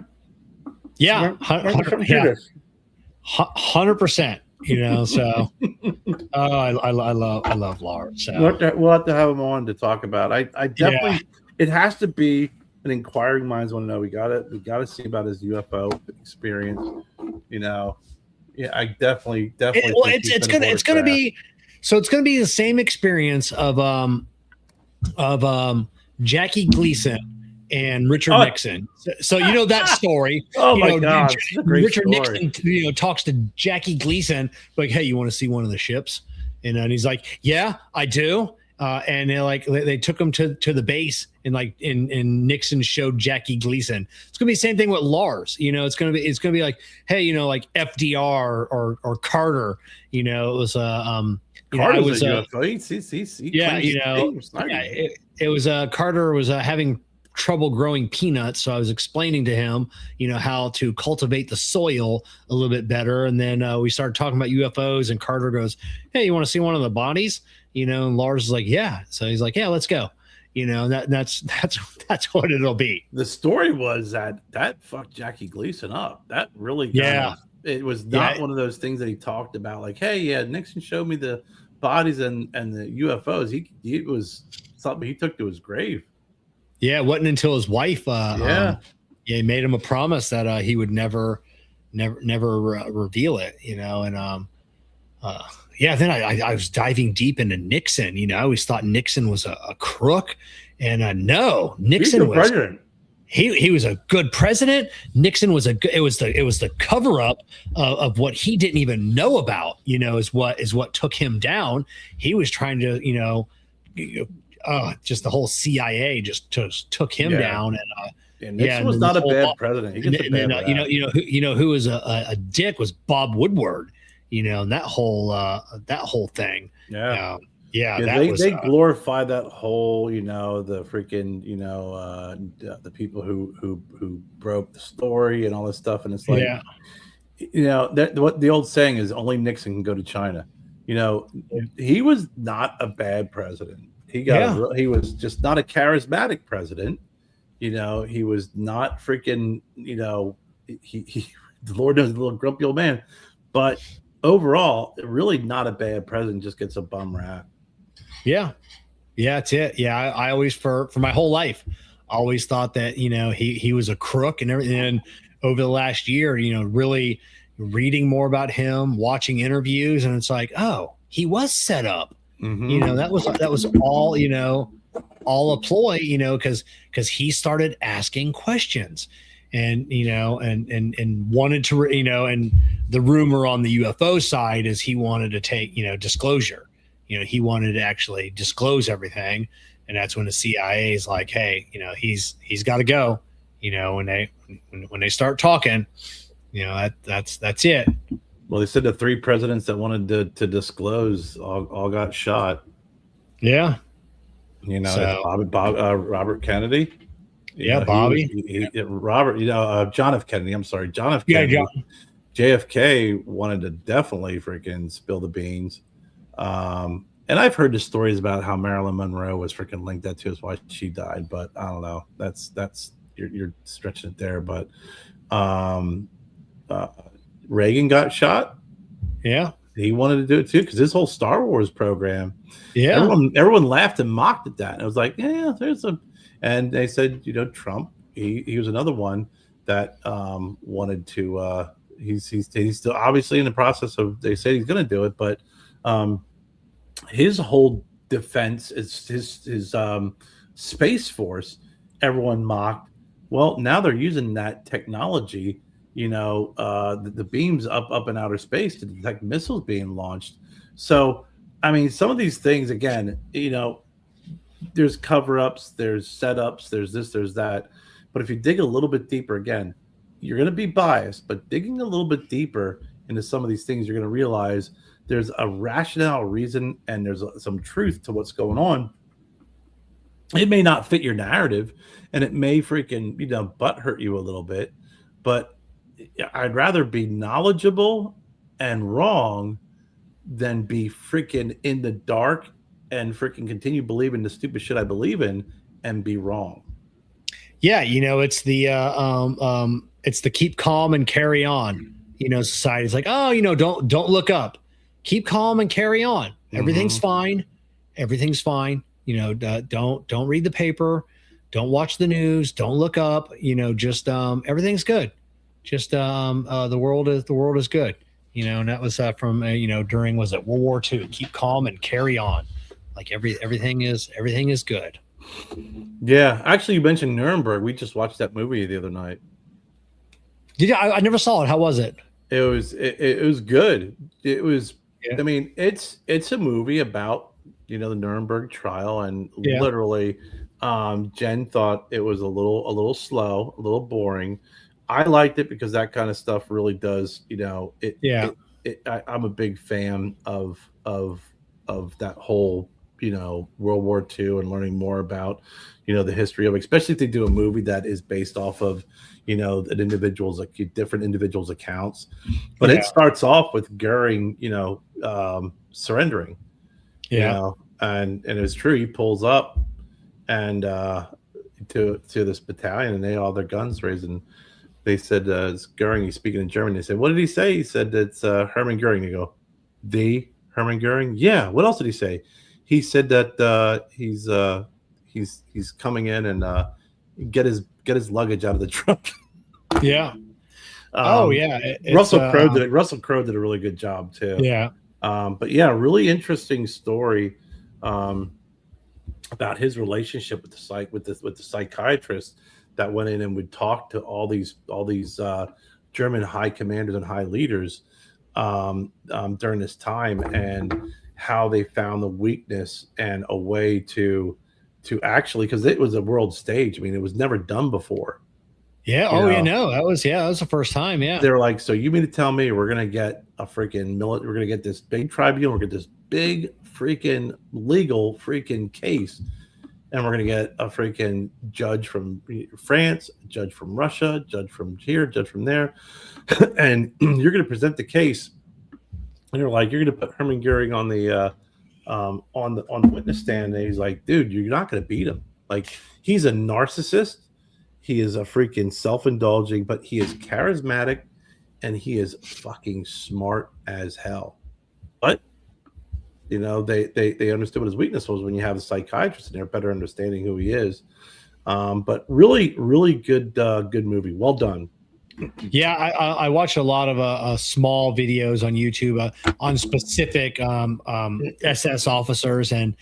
Yeah. 100%. So I love Lars. So. We'll have to have him on to talk about. I definitely, it has to be an inquiring minds want to know. We gotta see about his UFO experience. I definitely. It's gonna be the same experience of Jackie Gleason and Richard Nixon. So that story. Oh my God, Richard story. Nixon talks to Jackie Gleason like, "Hey, you want to see one of the ships?" And he's like, "Yeah, I do." And they took him to the base, and Nixon showed Jackie Gleason. It's gonna be the same thing with Lars. It's gonna be like, hey, like FDR or Carter. It was Carter was a UFO. It was Carter was having trouble growing peanuts, so I was explaining to him, how to cultivate the soil a little bit better. And then we started talking about UFOs, and Carter goes, "Hey, you want to see one of the bodies?" And Lars is like, "Yeah." So he's like, "Yeah, let's go." That's what it'll be. The story was that fucked Jackie Gleason up. That really, it was not one of those things that he talked about. Like, hey, yeah, Nixon showed me the bodies and the UFOs. It was something he took to his grave. Yeah, it wasn't until his wife, he made him a promise that he would never reveal it. Then I was diving deep into Nixon. I always thought Nixon was a crook, and no, Nixon was president. He was a good president. Nixon was it was the cover up of what he didn't even know about. Is what took him down. He was trying to just the whole CIA just took him down. And Nixon was not a bad president. He gets who was a dick was Bob Woodward. and that whole thing. Yeah. Yeah, Yeah, that was they glorify that whole, the freaking, the people who broke the story and all this stuff, and it's like, yeah, that what the old saying is, only Nixon can go to China. You know, he was not a bad president. yeah, He was just not a charismatic president. He was not freaking, he the Lord knows, a little grumpy old man, but overall, really not a bad president. Just gets a bum rap. yeah. Yeah, that's it. Yeah, I always for my whole life, I always thought that he was a crook and everything. And over the last year, really reading more about him, watching interviews, and it's like, oh, he was set up. Mm-hmm. That was all all a ploy. Because he started asking questions, and and wanted to and the rumor on the UFO side is he wanted to take disclosure. He wanted to actually disclose everything, and that's when the CIA is like, hey, he's got to go. When they start talking, that's it. Well, they said the three presidents that wanted to disclose all got shot. Yeah. Robert Kennedy. Bobby. Robert. John F. Kennedy. I'm sorry, John F. Yeah, Kennedy. John. JFK wanted to definitely freaking spill the beans. And I've heard the stories about how Marilyn Monroe was freaking linked that to is why she died, but I don't know. That's you're stretching it there. But Reagan got shot. Yeah. He wanted to do it too, because his whole Star Wars program, Yeah. everyone laughed and mocked at that. And it was like, yeah, and they said, Trump, he was another one that wanted to. He's still obviously in the process of. They say he's going to do it, but his whole defense is his Space Force. Everyone mocked. Well, now they're using that technology. The beams up in outer space to detect missiles being launched. So, I mean, some of these things, again, there's cover-ups, there's setups, there's this, there's that. But if you dig a little bit deeper, again, you're going to be biased, but digging a little bit deeper into some of these things, you're going to realize there's a rationale, reason, and there's some truth to what's going on. It may not fit your narrative, and it may freaking, butt hurt you a little bit, but I'd rather be knowledgeable and wrong than be freaking in the dark and freaking continue believing the stupid shit I believe in and be wrong. Yeah, it's the keep calm and carry on. Society's like, oh, don't look up. Keep calm and carry on. Everything's fine. Everything's fine. Don't read the paper. Don't watch the news. Don't look up. Just everything's good. Just the world is good. And that was from during, was it World War II? Keep calm and carry on. Like everything is good. Yeah, actually, you mentioned Nuremberg. We just watched that movie the other night. Did you? I never saw it. How was it? It was good. It was. Yeah. I mean, it's a movie about the Nuremberg trial, and literally, Jen thought it was a little slow, a little boring. I liked it because that kind of stuff really does, it. Yeah. I'm a big fan of that whole, World War II and learning more about, the history of it, especially if they do a movie that is based off of, an individual's, like different individuals' accounts. But it starts off with Goering, surrendering. And it's true. He pulls up and to this battalion, and they all their guns raised, and they said it's Goering. He's speaking in German. They said, "What did he say?" He said, "It's Hermann Goering." They go, "The Hermann Goering?" Yeah. What else did he say? He said that he's coming in and get his luggage out of the truck. Yeah. Russell Crowe did a really good job too. Yeah. But yeah, really interesting story about his relationship with the psychiatrist that went in and would talk to all these German high commanders and high leaders during this time, and how they found the weakness and a way to actually, because it was a world stage. I mean, it was never done before. Yeah. You Oh, yeah. know, No, that was the first time. Yeah. they were like, so you mean to tell me we're gonna get a freaking we're gonna get this big tribunal, we're gonna get this big freaking legal freaking case, and we're gonna get a freaking judge from France, a judge from Russia, a judge from here, a judge from there, and you're gonna present the case, and you're like, you're gonna put Herman Goering on the witness stand, and he's like, dude, you're not gonna beat him. Like, he's a narcissist. He is a freaking self-indulging, but he is charismatic and he is fucking smart as hell. But they understood what his weakness was when you have a psychiatrist in there, better understanding who he is. But really, really good movie. Well done. Yeah, I watch a lot of small videos on YouTube on specific SS officers and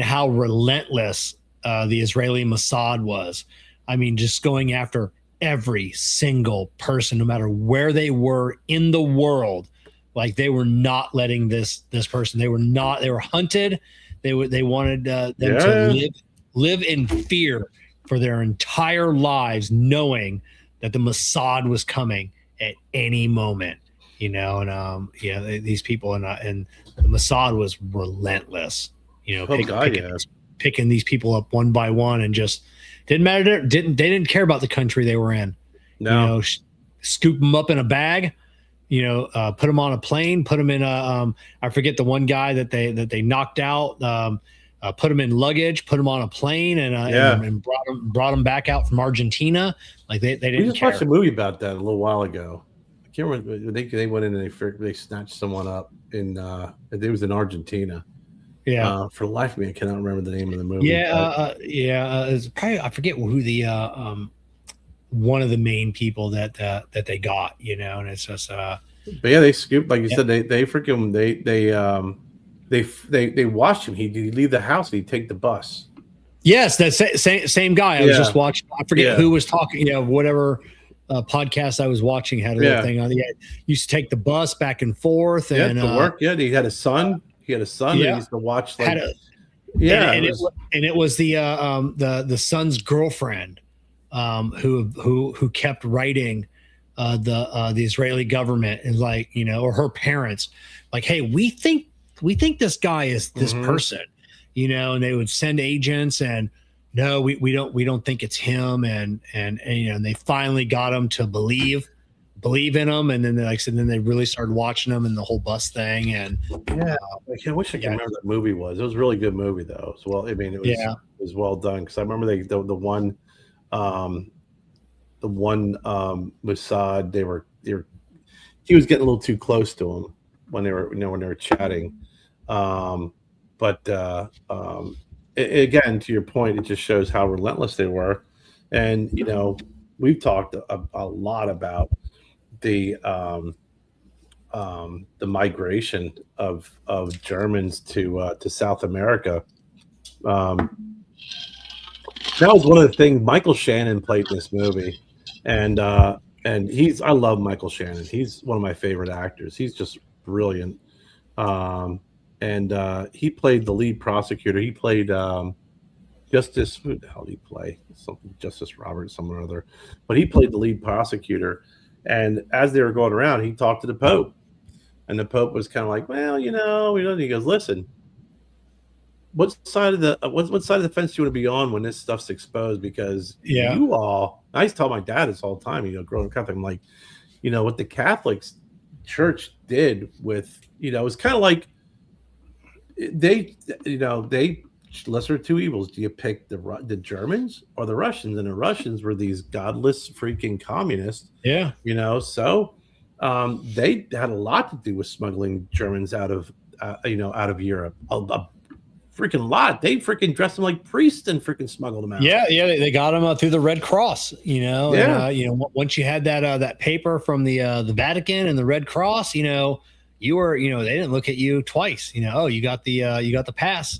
how relentless the Israeli Mossad was. I mean, just going after every single person, no matter where they were in the world. Like, they were not letting this person. They were hunted. They wanted them to live in fear for their entire lives, knowing that the Mossad was coming at any moment. And these people and the Mossad was relentless. Picking these people up one by one, and just didn't matter. They didn't care about the country they were in. No. Scoop them up in a bag. Put them on a plane. Put them in a. I forget the one guy that they knocked out. Put them in luggage. Put them on a plane, and brought them back out from Argentina. Like, they didn't. We just watched a movie about that a little while ago. I can't remember. They went in and they snatched someone up in. It was in Argentina. Yeah. For the life of me, I cannot remember the name of the movie. It's probably, I forget who the one of the main people that they got, and it's just but yeah, they scooped, like you said, they watched him. He'd leave the house and he'd take the bus. Yes, that same guy. I was just watching. I forget who was talking. Whatever podcast I was watching had a little thing on. Yeah, used to take the bus back and forth and to work. Yeah, he had a son. He used to watch. Like, it was the son's girlfriend who kept writing the Israeli government, and or her parents, like, hey, we think this guy is this person, and they would send agents, and no, we don't think it's him, and they finally got him to believe in him, and then they really started watching him and the whole bus thing, and I wish I could remember what that movie was. It was a really good movie though. As well, I mean, it was well done, because I remember the one Mossad, he was getting a little too close to him when they were chatting, again, to your point, it just shows how relentless they were. And we've talked a lot about the migration of Germans to South America. That was one of the things. Michael Shannon played in this movie, and I love Michael Shannon. He's one of my favorite actors. He's just brilliant. He played the lead prosecutor. He played Justice. Who the hell did he play? Something Justice Roberts, someone or other. But he played the lead prosecutor. And as they were going around, he talked to the Pope, and the Pope was kind of like, well, He goes, listen, what side of the fence do you want to be on when this stuff's exposed? Because you all, I used to tell my dad this all the time, growing up Catholic, I'm like, what the Catholics Church did with, it was kind of like they lesser of two evils. Do you pick the Germans or the Russians? And the Russians were these godless freaking communists. Yeah. So they had a lot to do with smuggling Germans out of Europe. A freaking lot. They freaking dressed them like priests and freaking smuggled them out. Yeah, they got them through the Red Cross. And, once you had that paper from the Vatican and the Red Cross, you were, they didn't look at you twice. Oh, you got the pass.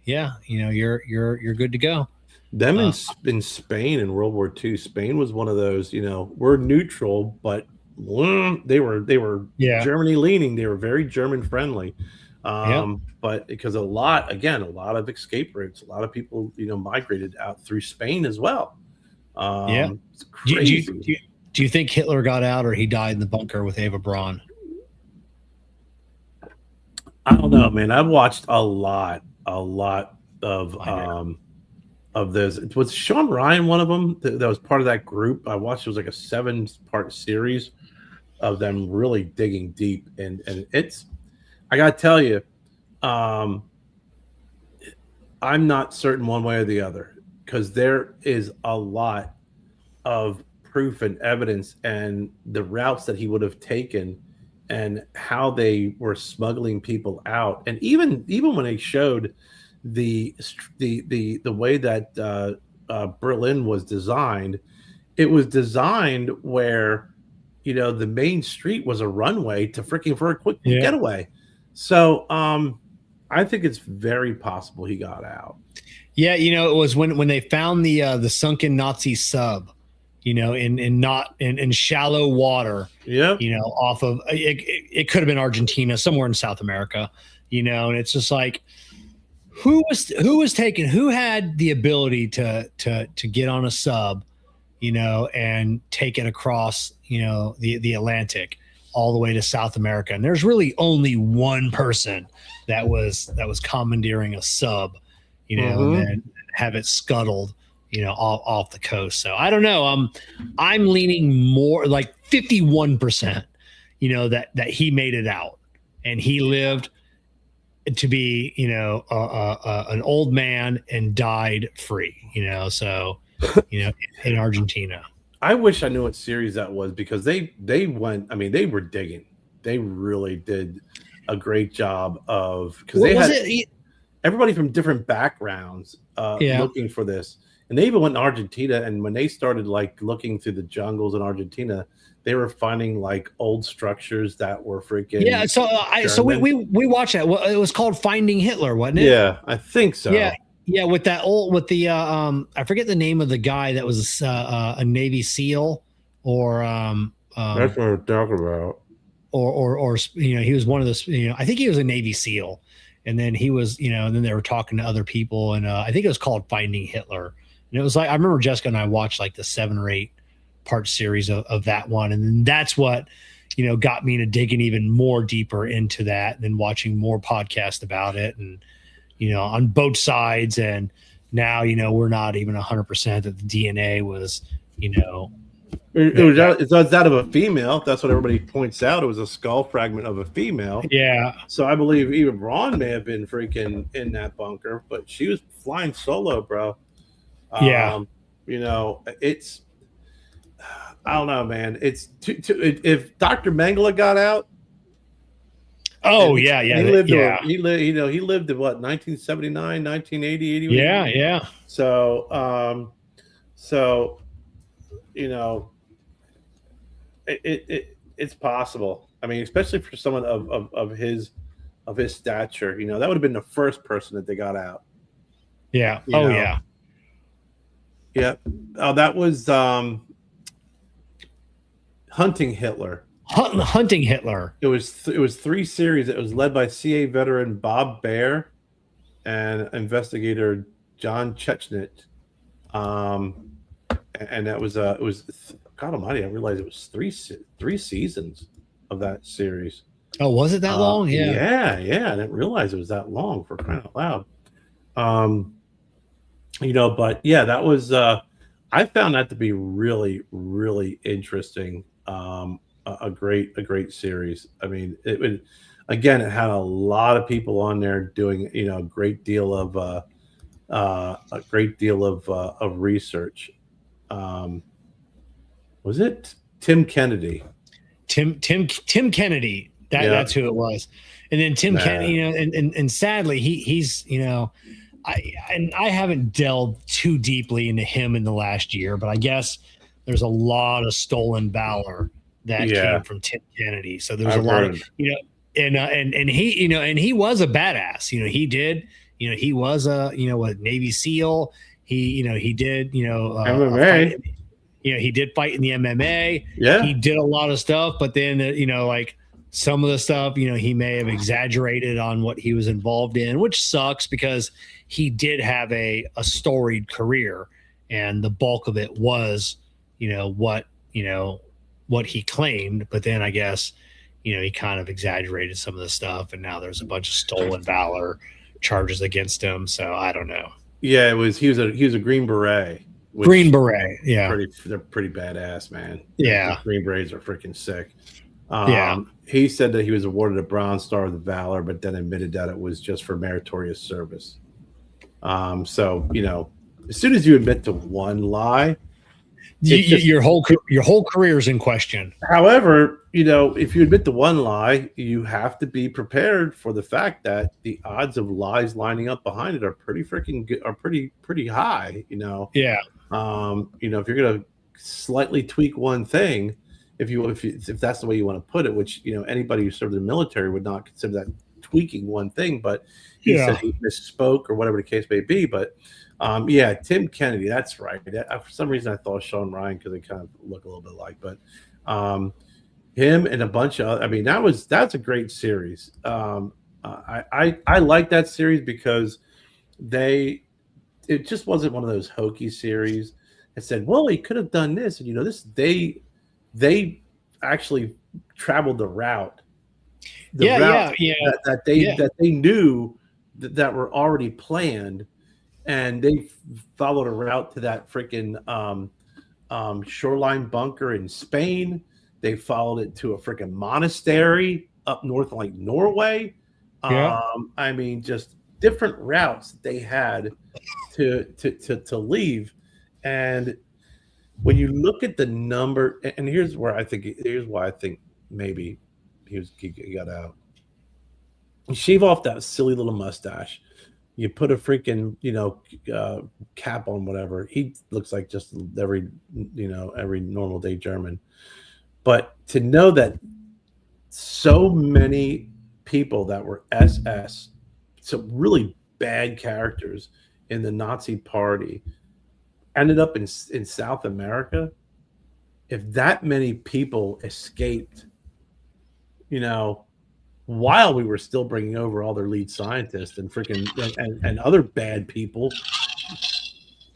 Yeah, you're good to go. Them in Spain in World War II. Spain was one of those. We're neutral, but they were Germany leaning. They were very German friendly. But because a lot of escape routes, a lot of people, migrated out through Spain as well. Yeah. It's Do, you- do, you- crazy. do, you- do you think Hitler got out or he died in the bunker with Eva Braun? I don't know, man. I've watched a lot I know. of this. Was Sean Ryan one of them that was part of that group? I watched. It was like a 7-part series of them really digging deep, and it's. I gotta tell you, um, I'm not certain one way or the other because there is a lot of proof and evidence and the routes that he would have taken and how they were smuggling people out, and even when they showed the way that Berlin was designed, it was designed where the main street was a runway to freaking for a quick Yeah. getaway. So I think it's very possible he got out. Yeah, it was when they found the sunken Nazi sub, in shallow water, Yep. off of it could have been Argentina, somewhere in South America, and it's just like who had the ability to get on a sub, and take it across, the Atlantic all the way to South America. And there's really only one person that was commandeering a sub, and then have it scuttled, off the coast. So I don't know. I'm leaning more like 51%, that he made it out and he lived to be, an old man and died free, so, in Argentina. I wish I knew what series that was because they went. I mean, they were digging. They really did a great job of because they had everybody from different backgrounds looking for this, and they even went to Argentina. And when they started like looking through the jungles in Argentina, they were finding like old structures that were freaking So we watched that. Well, it was called Finding Hitler, wasn't it? Yeah, I think so. Yeah, with the I forget the name of the guy that was a Navy SEAL or that's what I'm talking about. Or he was one of the I think he was a Navy SEAL, and then he was and then they were talking to other people, and I think it was called Finding Hitler, and it was like I remember Jessica and I watched like the 7 or 8 part series of that one, and then that's what got me to digging even more deeper into that, and then watching more podcasts about it, and on both sides, and now we're not even 100% that the DNA was it was that of a female. That's what everybody points out. It was a skull fragment of a female. Yeah. So I believe even Braun may have been freaking in that bunker, but she was flying solo, bro. Yeah. It's I don't know, man. It's if Dr. Mengele got out. Oh yeah. He lived. He lived in what 1979, 1980, 80. Yeah. So, it's possible. I mean, especially for someone of his stature, that would have been the first person that they got out. Yeah. Yeah. Yeah. Oh, that was Hunting Hitler. Hunting Hitler. It was 3 series. It was led by CA veteran Bob Baer and investigator John Chechnet. And that was it was God Almighty. I realized it was three seasons of that series. Oh, was it that long? Yeah. I didn't realize it was that long, for crying out loud. But yeah, that was I found that to be really, really interesting. A great series. I mean, it had a lot of people on there doing a great deal of research. Was it Tim Kennedy? Tim Kennedy. That's who it was. And then Tim Kennedy, and sadly he's I haven't delved too deeply into him in the last year, but I guess there's a lot of stolen valor that came from Tim Kennedy. So there's a lot of and he and he was a badass. He did. He was a Navy SEAL. He did MMA. He did fight in the MMA. Yeah, he did a lot of stuff, but then like some of the stuff he may have exaggerated on what he was involved in, which sucks because he did have a storied career. and the bulk of it was, what what he claimed. But then I guess, he kind of exaggerated some of the stuff, and now there's a bunch of stolen valor charges against him. So I don't know. Yeah, he was a Green Beret. Green Beret, yeah. They're pretty badass, man. Yeah. The Green Berets are freaking sick. Yeah. He said that he was awarded a Bronze Star of the Valor, but then admitted that it was just for meritorious service. So, as soon as you admit to one lie, your whole career is in question. However, if you admit to one lie, you have to be prepared for the fact that the odds of lies lining up behind it are pretty freaking good, are pretty high. Yeah. If you're gonna slightly tweak one thing, if that's the way you want to put it, which anybody who served in the military would not consider that tweaking one thing, but he said he misspoke or whatever the case may be. But Tim Kennedy, that's right. For some reason I thought Sean Ryan because they kind of look a little bit alike, but him and a bunch of that's a great series. I like that series because it just wasn't one of those hokey series that said, well, he could have done this, and this they actually traveled the route that they knew that were already planned, and they followed a route to that freaking shoreline bunker in Spain. They followed it to a freaking monastery up north, like Norway. Just different routes they had to leave. And when you look at the number, and here's why I think maybe he got out. You shave off that silly little mustache. You put a freaking cap on whatever. He looks like just every normal day German. But to know that so many people that were SS, some really bad characters in the Nazi party, ended up in South America. If that many people escaped, while we were still bringing over all their lead scientists and freaking and other bad people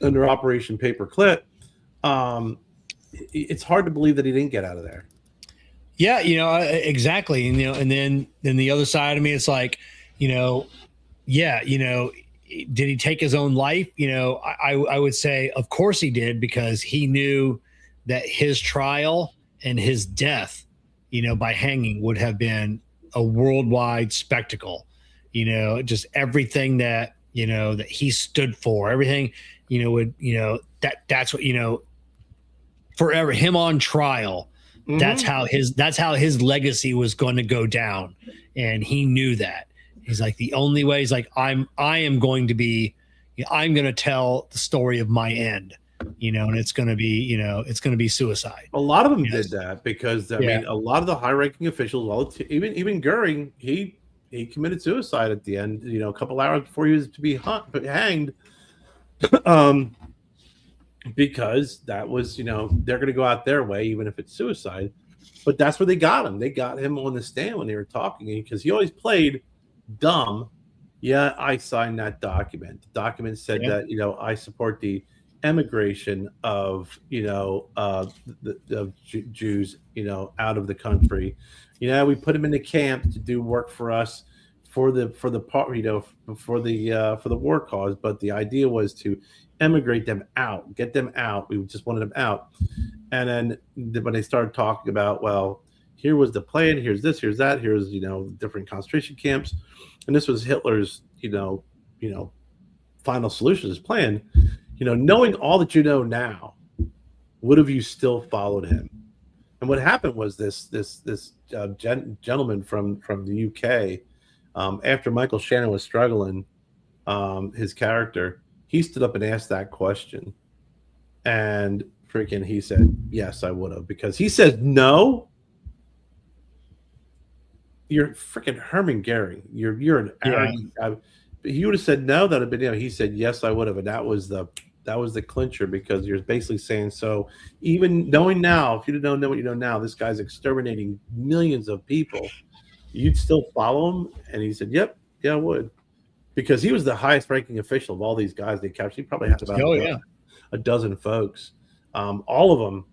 under Operation Paperclip, it's hard to believe that he didn't get out of there. Yeah, exactly. And then the other side of me, it's like, did he take his own life? I would say, of course he did, because he knew that his trial and his death, by hanging would have been a worldwide spectacle. Just everything that, that he stood for, everything, that's what, forever, him on trial. Mm-hmm. That's how his legacy was going to go down. And he knew that. He's like, the only way is like, I'm going to tell the story of my end, and it's going to be suicide. A lot of them did that because I mean, a lot of the high ranking officials, even Goering, he committed suicide at the end, a couple hours before he was to be hanged. Because that was, they're going to go out their way, even if it's suicide. But that's where they got him. They got him on the stand when they were talking, because he always played dumb. Yeah, I signed that document. The document said that, I support the emigration of, the Jews, out of the country. We put them in the camp to do work for us for the war cause. But the idea was to emigrate them out, get them out. We just wanted them out. And then when they started talking about, well, here was the plan, here's this, here's that, here's different concentration camps, and this was Hitler's final solution, his plan. Knowing all that now, would have you still followed him? And what happened was this gentleman from the UK, after Michael Shannon was struggling, his character, he stood up and asked that question, and freaking he said, yes, I would have, because he said, no, you're freaking Hermann Goering, you're an arrogant. He would have said no, that would have been, he said, yes, I would have. And that was the clincher, because you're basically saying, so even knowing now, if you don't know what you know now, this guy's exterminating millions of people, you'd still follow him? And he said, yep, yeah, I would. Because he was the highest ranking official of all these guys they captured. He probably had about a dozen folks. All of them,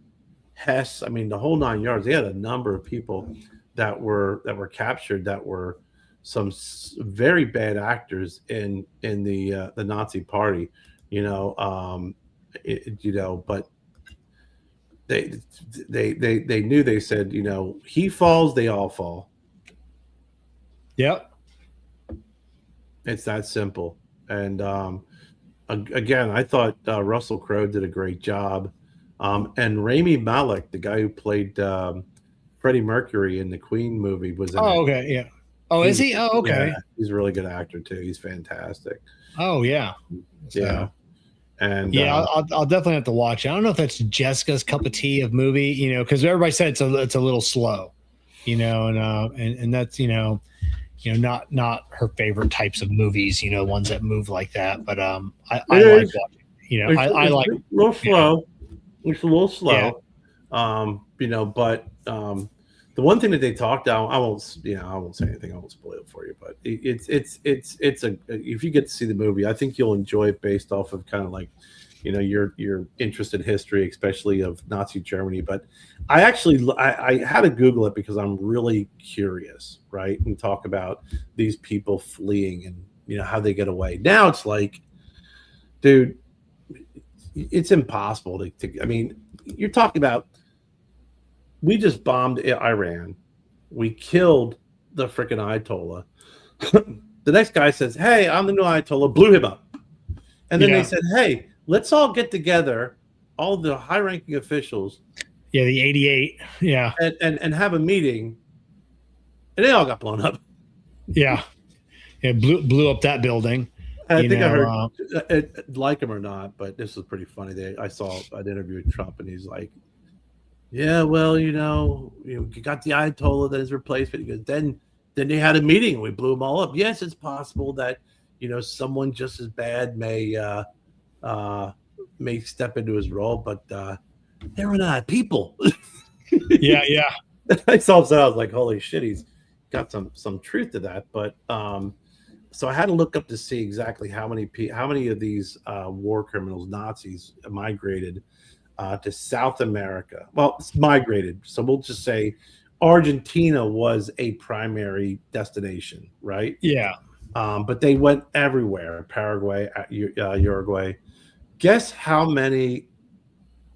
Hess. I mean, the whole 9 yards. They had a number of people that were captured that were some very bad actors in the Nazi Party. But they they knew. They said, he falls, they all fall. Yep. It's that simple. And again, I thought Russell Crowe did a great job. And Rami Malek, the guy who played Freddie Mercury in the Queen movie, was in it. Okay. Yeah. Oh, is he? Oh, okay. Yeah, he's a really good actor too. He's fantastic. Oh, yeah. Yeah. And yeah, I'll definitely have to watch it. I don't know if that's Jessica's cup of tea of movie, because everybody said it's a little slow, and that's not her favorite types of movies, ones that move like that. But I like watching. I like a little slow. It's a little slow. Yeah. But the one thing that they talked about, I won't say anything. I won't spoil it for you. But it's if you get to see the movie, I think you'll enjoy it based off of kind of like, your interest in history, especially of Nazi Germany. But I had to Google it because I'm really curious, right? And talk about these people fleeing and how they get away. Now it's like, dude, it's impossible to. I mean, you're talking about. We just bombed Iran. We killed the freaking Ayatollah. The next guy says, "Hey, I'm the new Ayatollah." Blew him up. And then they said, "Hey, let's all get together, all the high-ranking officials." Yeah, the 88. Yeah. And have a meeting. And they all got blown up. Yeah. Yeah, blew up that building. I think I heard, like him or not, but this is pretty funny. I saw an interview with Trump, and he's like, "Yeah, well, you got the Ayatollah that is replacement." He goes, then they had a meeting and we blew them all up. Yes, it's possible that someone just as bad may step into his role, but they were not people. Yeah. I saw that. I was like, holy shit, he's got some truth to that. But so I had to look up to see exactly how many of these war criminals, Nazis, migrated to South America. Well, it's migrated. So we'll just say Argentina was a primary destination, right? Yeah. But they went everywhere. Paraguay, Uruguay. Guess how many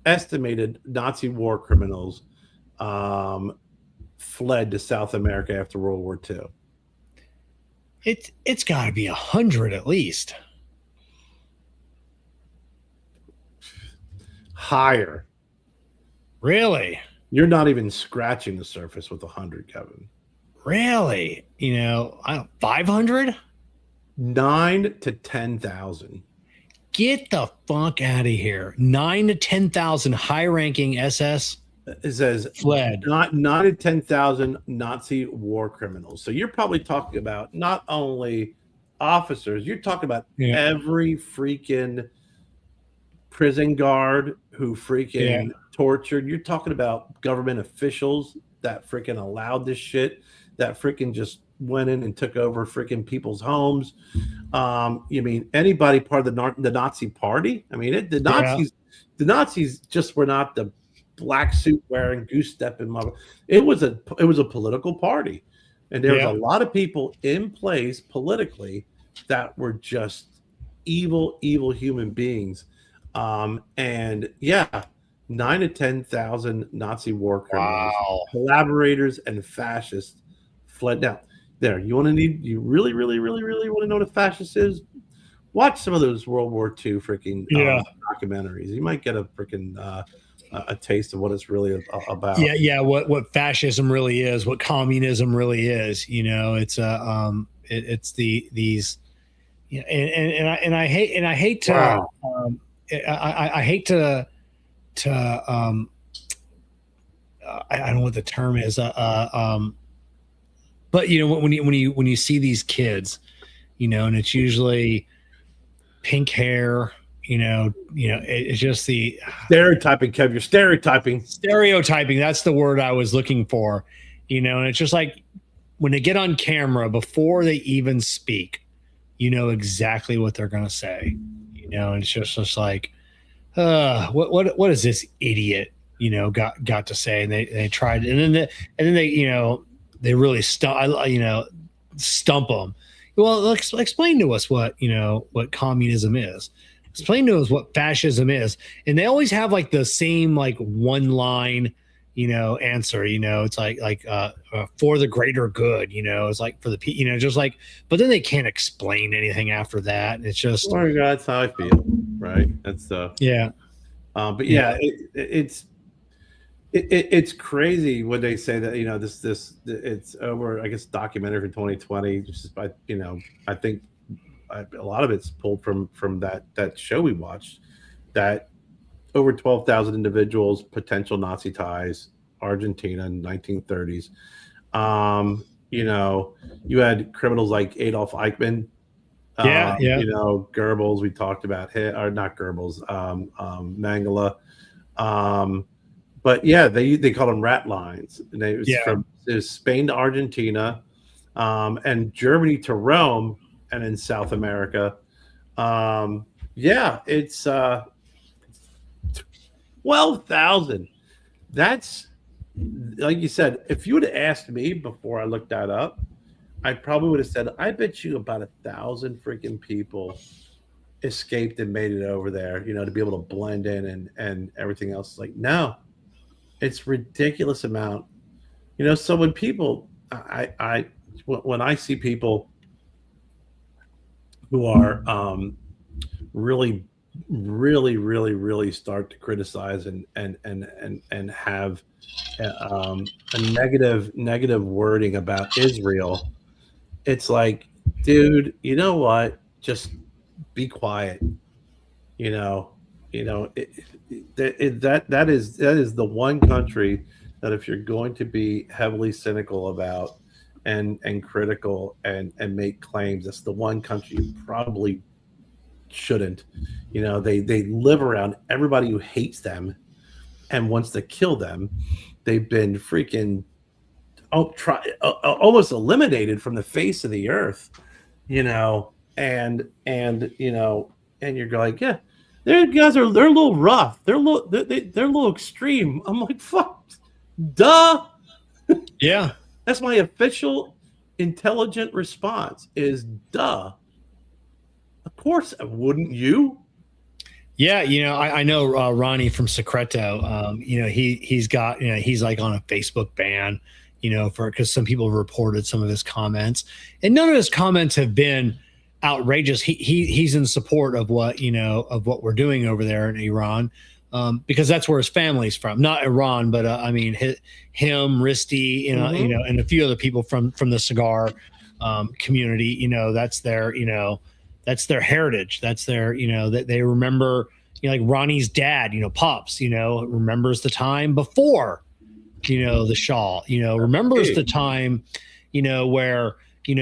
estimated Nazi war criminals fled to South America after World War II? It's got to be 100 at least. Higher. Really? You're not even scratching the surface with 100, Kevin. Really? 500? 9,000 to 10,000. Get the fuck out of here. 9,000 to 10,000 high-ranking SS. It says fled. 9,000 to 10,000 Nazi war criminals. So you're probably talking about not only officers, you're talking about every freaking prison guard who freaking tortured. You're talking about government officials that freaking allowed this shit, that freaking just went in and took over freaking people's homes. You mean anybody part of the Nazi Party? I mean, the Nazis just were not the black suit wearing goose stepping mother. It was a political party, and there was a lot of people in place politically that were just evil human beings. And 9,000 to 10,000 Nazi war criminals, collaborators, and fascists fled. Now, you really want to know what a fascist is? Watch some of those World War II freaking documentaries. You might get a freaking a taste of what it's really about. Yeah. What fascism really is, what communism really is. It's it's these. And I hate to. I hate to I don't know what the term is. But when you see these kids, and it's usually pink hair, it's just the stereotyping, Kev. You're stereotyping. Stereotyping. That's the word I was looking for. And it's just like when they get on camera before they even speak, exactly what they're going to say, and it's just like, what is this idiot, got to say? And they tried, and then they, they really stump them. Well, explain to us what communism is. Explain to us what fascism is. And they always have like the same like one line, answer. It's like for the greater good. It's like for the just like. But then they can't explain anything after that. And it's just. Oh, that's how I feel. Right. That's Yeah. But yeah, it's crazy when they say that this it's over. I guess documentary from 2020. Just by I think a lot of it's pulled from that show we watched. That over 12,000 individuals, potential Nazi ties, Argentina in 1930s. You had criminals like Adolf Eichmann. Yeah. Goebbels, we talked about, or not Goebbels, Mangala. But yeah, they called them rat lines. And it was Spain to Argentina, and Germany to Rome, and in South America. It's 12,000. That's, like you said, if you would have asked me before I looked that up, I probably would have said, I bet you about 1,000 freaking people escaped and made it over there, to be able to blend in and everything else. Like, no, it's ridiculous amount. So when people, when I see people who are really, really, really, really start to criticize and have a negative wording about Israel, it's like, dude, you know what? Just be quiet. That is the one country that if you're going to be heavily cynical about and critical and make claims, that's the one country you probably shouldn't. They live around everybody who hates them and wants to kill them. They've been freaking almost eliminated from the face of the earth, and you're like, yeah, their guys they're a little rough, they're a little extreme. I'm like, fuck, duh. Yeah, that's my official intelligent response is duh. Of course, wouldn't you? Yeah, I know Ronnie from Secreto. He's got, he's like on a Facebook ban, because some people reported some of his comments, and none of his comments have been outrageous. He's in support of what we're doing over there in Iran, because that's where his family's from, not Iran, but I mean him, Risty, and a few other people from the cigar community. That's their that's their heritage. That's their, that they remember, like Ronnie's dad, Pops, remembers the time before, the Shah, remembers the time, where, when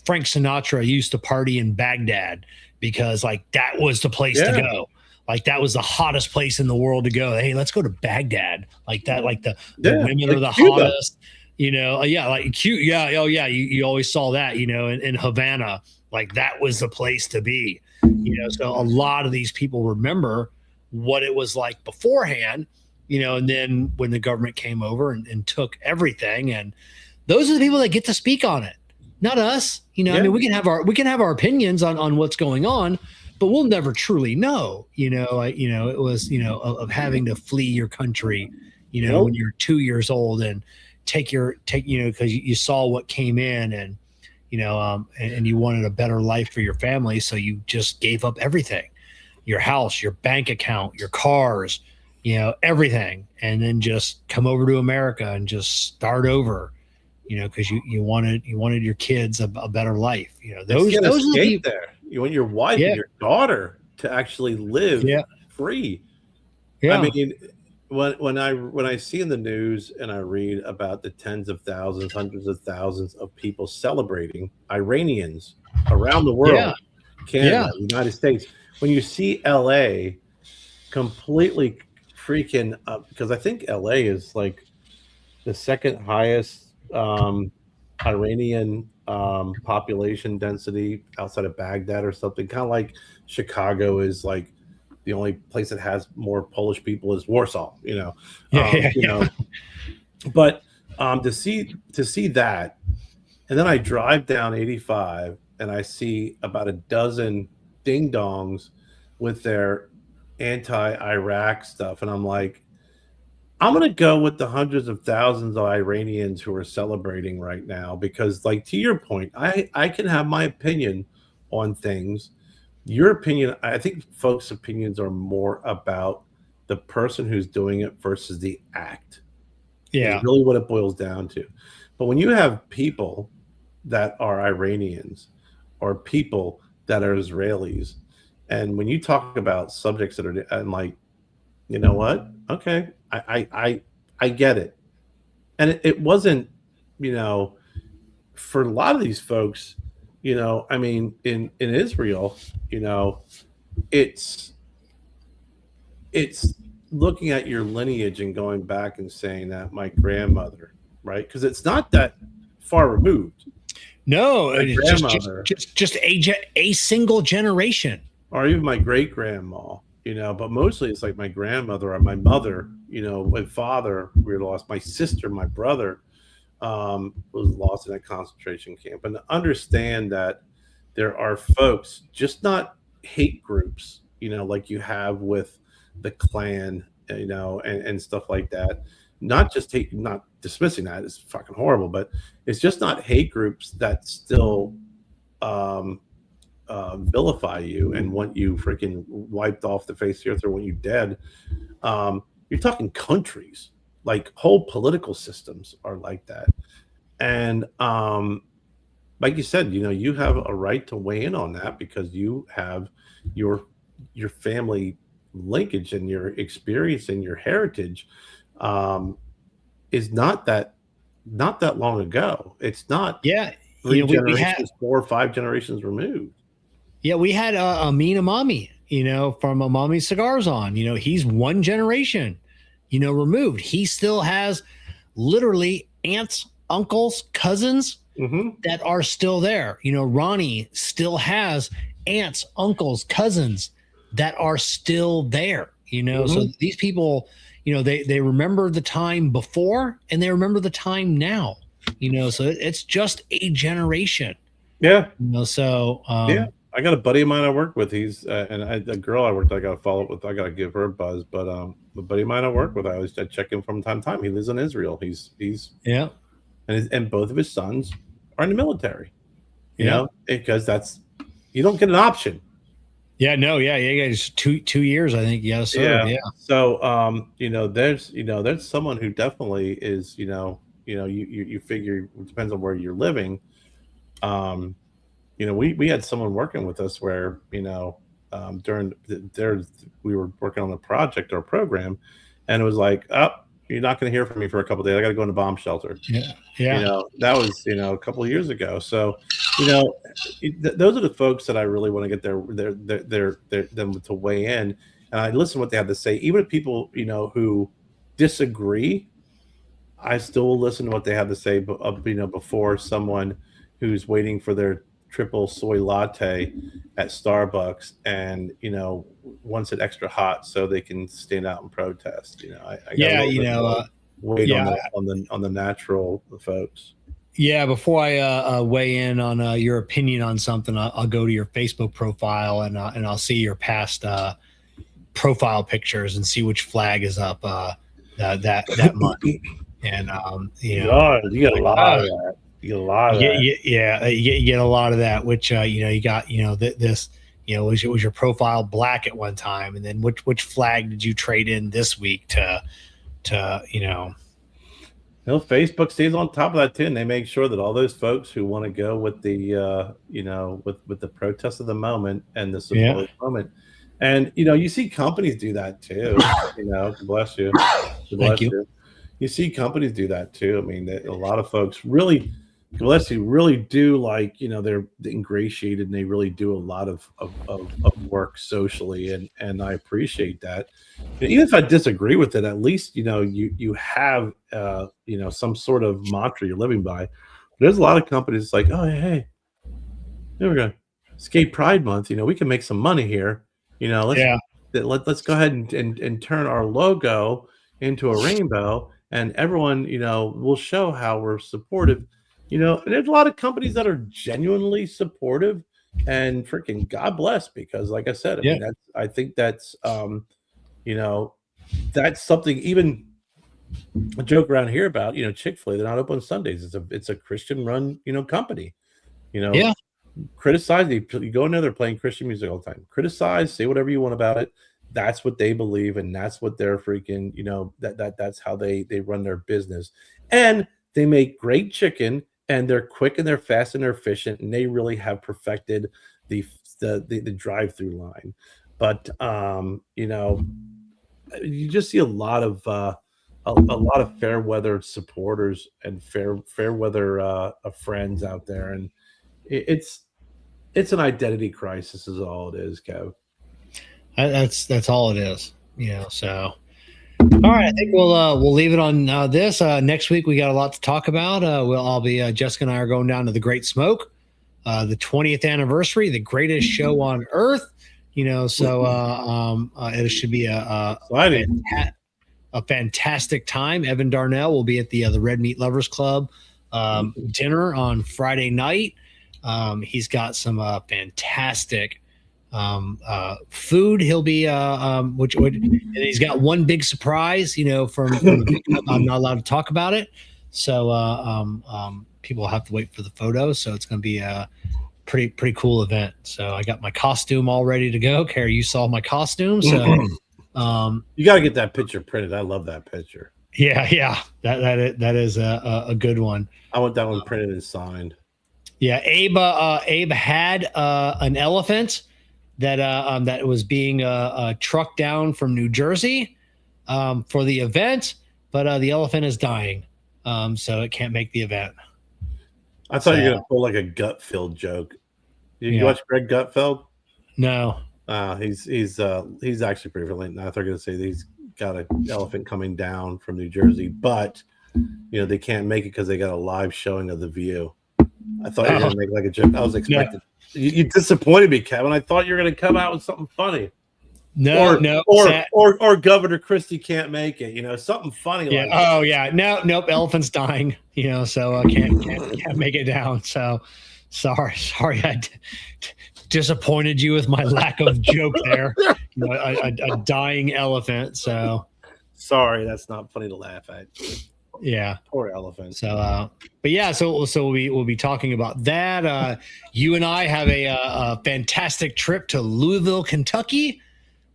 Frank Sinatra used to party in Baghdad, because like that was the place to go. Like that was the hottest place in the world to go. Hey, let's go to Baghdad. Like that, like the women are the hottest. Like cute. Yeah. Oh yeah. You always saw that, in Havana, like that was the place to be, so a lot of these people remember what it was like beforehand, and then when the government came over and took everything, and those are the people that get to speak on it, not us. I mean, we can have our opinions on what's going on, but we'll never truly know, it was, of having to flee your country, when you're 2 years old and take because you saw what came in, and and you wanted a better life for your family, so you just gave up everything, your house, your bank account, your cars, everything, and then just come over to America and just start over, because you wanted your kids a better life. Those are the there. You want your wife and your daughter to actually live free. I mean, when I see in the news and I read about the tens of thousands, hundreds of thousands of people celebrating, Iranians around the world, Canada, United States, when you see LA completely freaking up, because I think LA is like the second highest Iranian population density outside of Baghdad or something. Kind of like Chicago is like the only place that has more Polish people is Warsaw. But to see that, and then I drive down 85 and I see about a dozen ding dongs with their anti-Iraq stuff, and I'm like, I'm gonna go with the hundreds of thousands of Iranians who are celebrating right now because, like, to your point, I can have my opinion on things. Your opinion, I think, folks' opinions are more about the person who's doing it versus the act. Yeah. Is really what it boils down to. But when you have people that are Iranians or people that are Israelis, and when you talk about subjects that are, I'm like, you know what? Okay, I get it. And it wasn't, for a lot of these folks, I mean, in Israel, it's looking at your lineage and going back and saying that my grandmother, right? Because it's not that far removed. No, My it's grandmother, just a single generation. or even my great grandma, but mostly it's like my grandmother or my mother, my father, we were lost. My sister, my brother, was lost in a concentration camp. And to understand that there are folks, just not hate groups, like you have with the Klan, and stuff like that. Not just hate, not dismissing that, it's fucking horrible, but it's just not hate groups that still vilify you and want you freaking wiped off the face of the earth or want you dead. You're talking countries, like whole political systems are like that. And like you said, you have a right to weigh in on that because you have your family linkage and your experience and your heritage is not that long ago. It's not three generations, 4 or 5 generations removed. Yeah, we had Amin Amami, from Amami Cigars on. He's one generation, removed. He still has literally aunts, uncles, cousins that are still there. Ronnie still has aunts, uncles, cousins that are still there. So these people, they remember the time before and they remember the time now. So it's just a generation. Yeah. So yeah. I got a buddy of mine I work with. He's a girl I worked. I got to follow up with. I got to give her a buzz. But a buddy of mine I work with, I check in from time to time. He lives in Israel. He's and both of his sons are in the military. You know, because you don't get an option. Yeah, no, yeah, just 2 years, I think. Yes, sir. Yeah. So there's someone who definitely is. You figure it depends on where you're living. We had someone working with us where, during we were working on a project or a program, and it was like, oh, you're not going to hear from me for a couple of days. I got to go in a bomb shelter. Yeah. That was, a couple of years ago. So, those are the folks that I really want to get them to weigh in. And I listen to what they have to say. Even if people, who disagree, I still will listen to what they have to say, before someone who's waiting for their triple soy latte at Starbucks and wants it extra hot so they can stand out and protest. Wait on the natural folks. Yeah, before I weigh in on your opinion on something, I'll go to your Facebook profile and I'll see your past profile pictures and see which flag is up that month. And you get a lot of that. You get a lot of that. You get a lot of that, which you got this was your profile black at one time, and then which flag did you trade in this week to Facebook stays on top of that too, and they make sure that all those folks who want to go with the with the protest of the moment and the support of the moment, and you see companies do that too. Bless you, bless you. You see companies do that too. I mean, a lot of folks really, bless you, really do they're ingratiated and they really do a lot of work socially, and I appreciate that. And even if I disagree with it, at least you have some sort of mantra you're living by. There's a lot of companies like, oh hey, there we go, Skate Pride Month. You know, we can make some money here. You know, Yeah. let's go ahead and turn our logo into a rainbow, and everyone, you know, will show how we're supportive. You know, and there's a lot of companies that are genuinely supportive, and freaking God bless, because like I said, I Yeah. mean, I think that's you know, that's something. Even a joke around here about, you know, Chick-fil-A, they're not open on Sundays. It's a Christian run, you know, company. You know, Yeah. criticize, you go in there, they're playing Christian music all the time. Criticize, say whatever you want about it. That's what they believe, and that's what they're freaking, you know, that's how they run their business. And they make great chicken, and they're quick and they're fast and they're efficient, and they really have perfected the the drive-through line. But you know, you just see a lot of a lot of fair weather supporters and fair weather friends out there, and it's an identity crisis, is all it is, Kev. That's all it is. You know. So all right, I think we'll leave it on this. Next week we got a lot to talk about. I'll be Jessica and I are going down to the Great Smoke, the 20th anniversary, the greatest show on earth. You know, so it should be a fantastic time. Evan Darnell will be at the Red Meat Lovers Club dinner on Friday night. He's got some fantastic food. He'll be and he's got one big surprise, you know, from I'm not allowed to talk about it. So people will have to wait for the photos. So it's going to be a pretty cool event. So I got my costume all ready to go. Kerr, you saw my costume. So you got to get that picture printed. I love that picture. Yeah. That is a good one. I want that one printed and signed. Yeah. Abe had an elephant that was being trucked down from New Jersey for the event, but the elephant is dying, so it can't make the event. I thought you were gonna pull like a Gutfeld joke. You watch Greg Gutfeld? No. He's actually pretty brilliant. I thought you were gonna say that he's got an elephant coming down from New Jersey, but you know they can't make it because they got a live showing of The View. I thought you were gonna make like a joke. I was expecting. You disappointed me, Kevin. I thought you were going to come out with something funny. Or Governor Christie can't make it. You know, something funny. Yeah. Like that. Oh yeah. Nope. Elephant's dying. You know, so can't make it down. So sorry. I disappointed you with my lack of joke there. You know, a dying elephant. So sorry, that's not funny to laugh at. Yeah, poor elephant. So, but yeah, so we'll be talking about that. You and I have a fantastic trip to Louisville, Kentucky.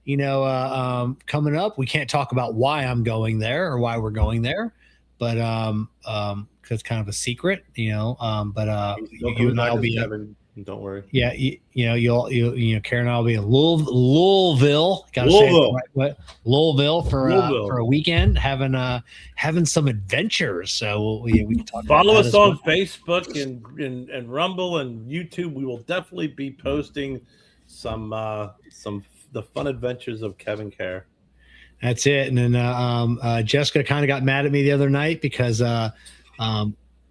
You know, coming up. We can't talk about why I'm going there or why we're going there, but because it's kind of a secret. You know, but you and I'll be. Don't worry. Yeah, you know, Karen and I'll be in Louisville. Gotta say it right. Louisville for a weekend, having some adventures. So we can talk. Follow us on Facebook and Rumble and YouTube. We will definitely be posting some the fun adventures of Kevin Kerr. That's it. And then Jessica kind of got mad at me the other night because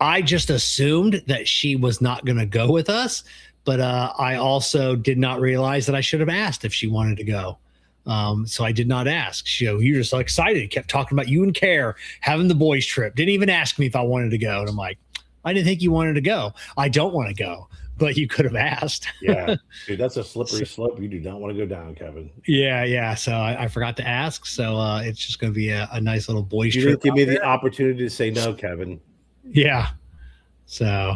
I just assumed that she was not going to go with us, but I also did not realize that I should have asked if she wanted to go. So I did not ask. You're just so excited. Kept talking about you and Kerr having the boys trip. Didn't even ask me if I wanted to go. And I'm like, I didn't think you wanted to go. I don't want to go, but you could have asked. Yeah, dude, that's a slippery slope. You do not want to go down, Kevin. Yeah. So I forgot to ask. So it's just going to be a nice little boys trip. You didn't give me the opportunity to say no, Kevin. Yeah. So,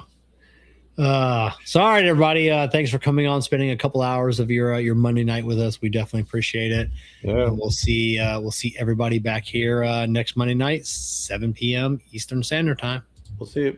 sorry, everybody. Thanks for coming on, spending a couple hours of your Monday night with us. We definitely appreciate it. Yeah. We'll see everybody back here next Monday night, 7 p.m. Eastern Standard Time. We'll see you.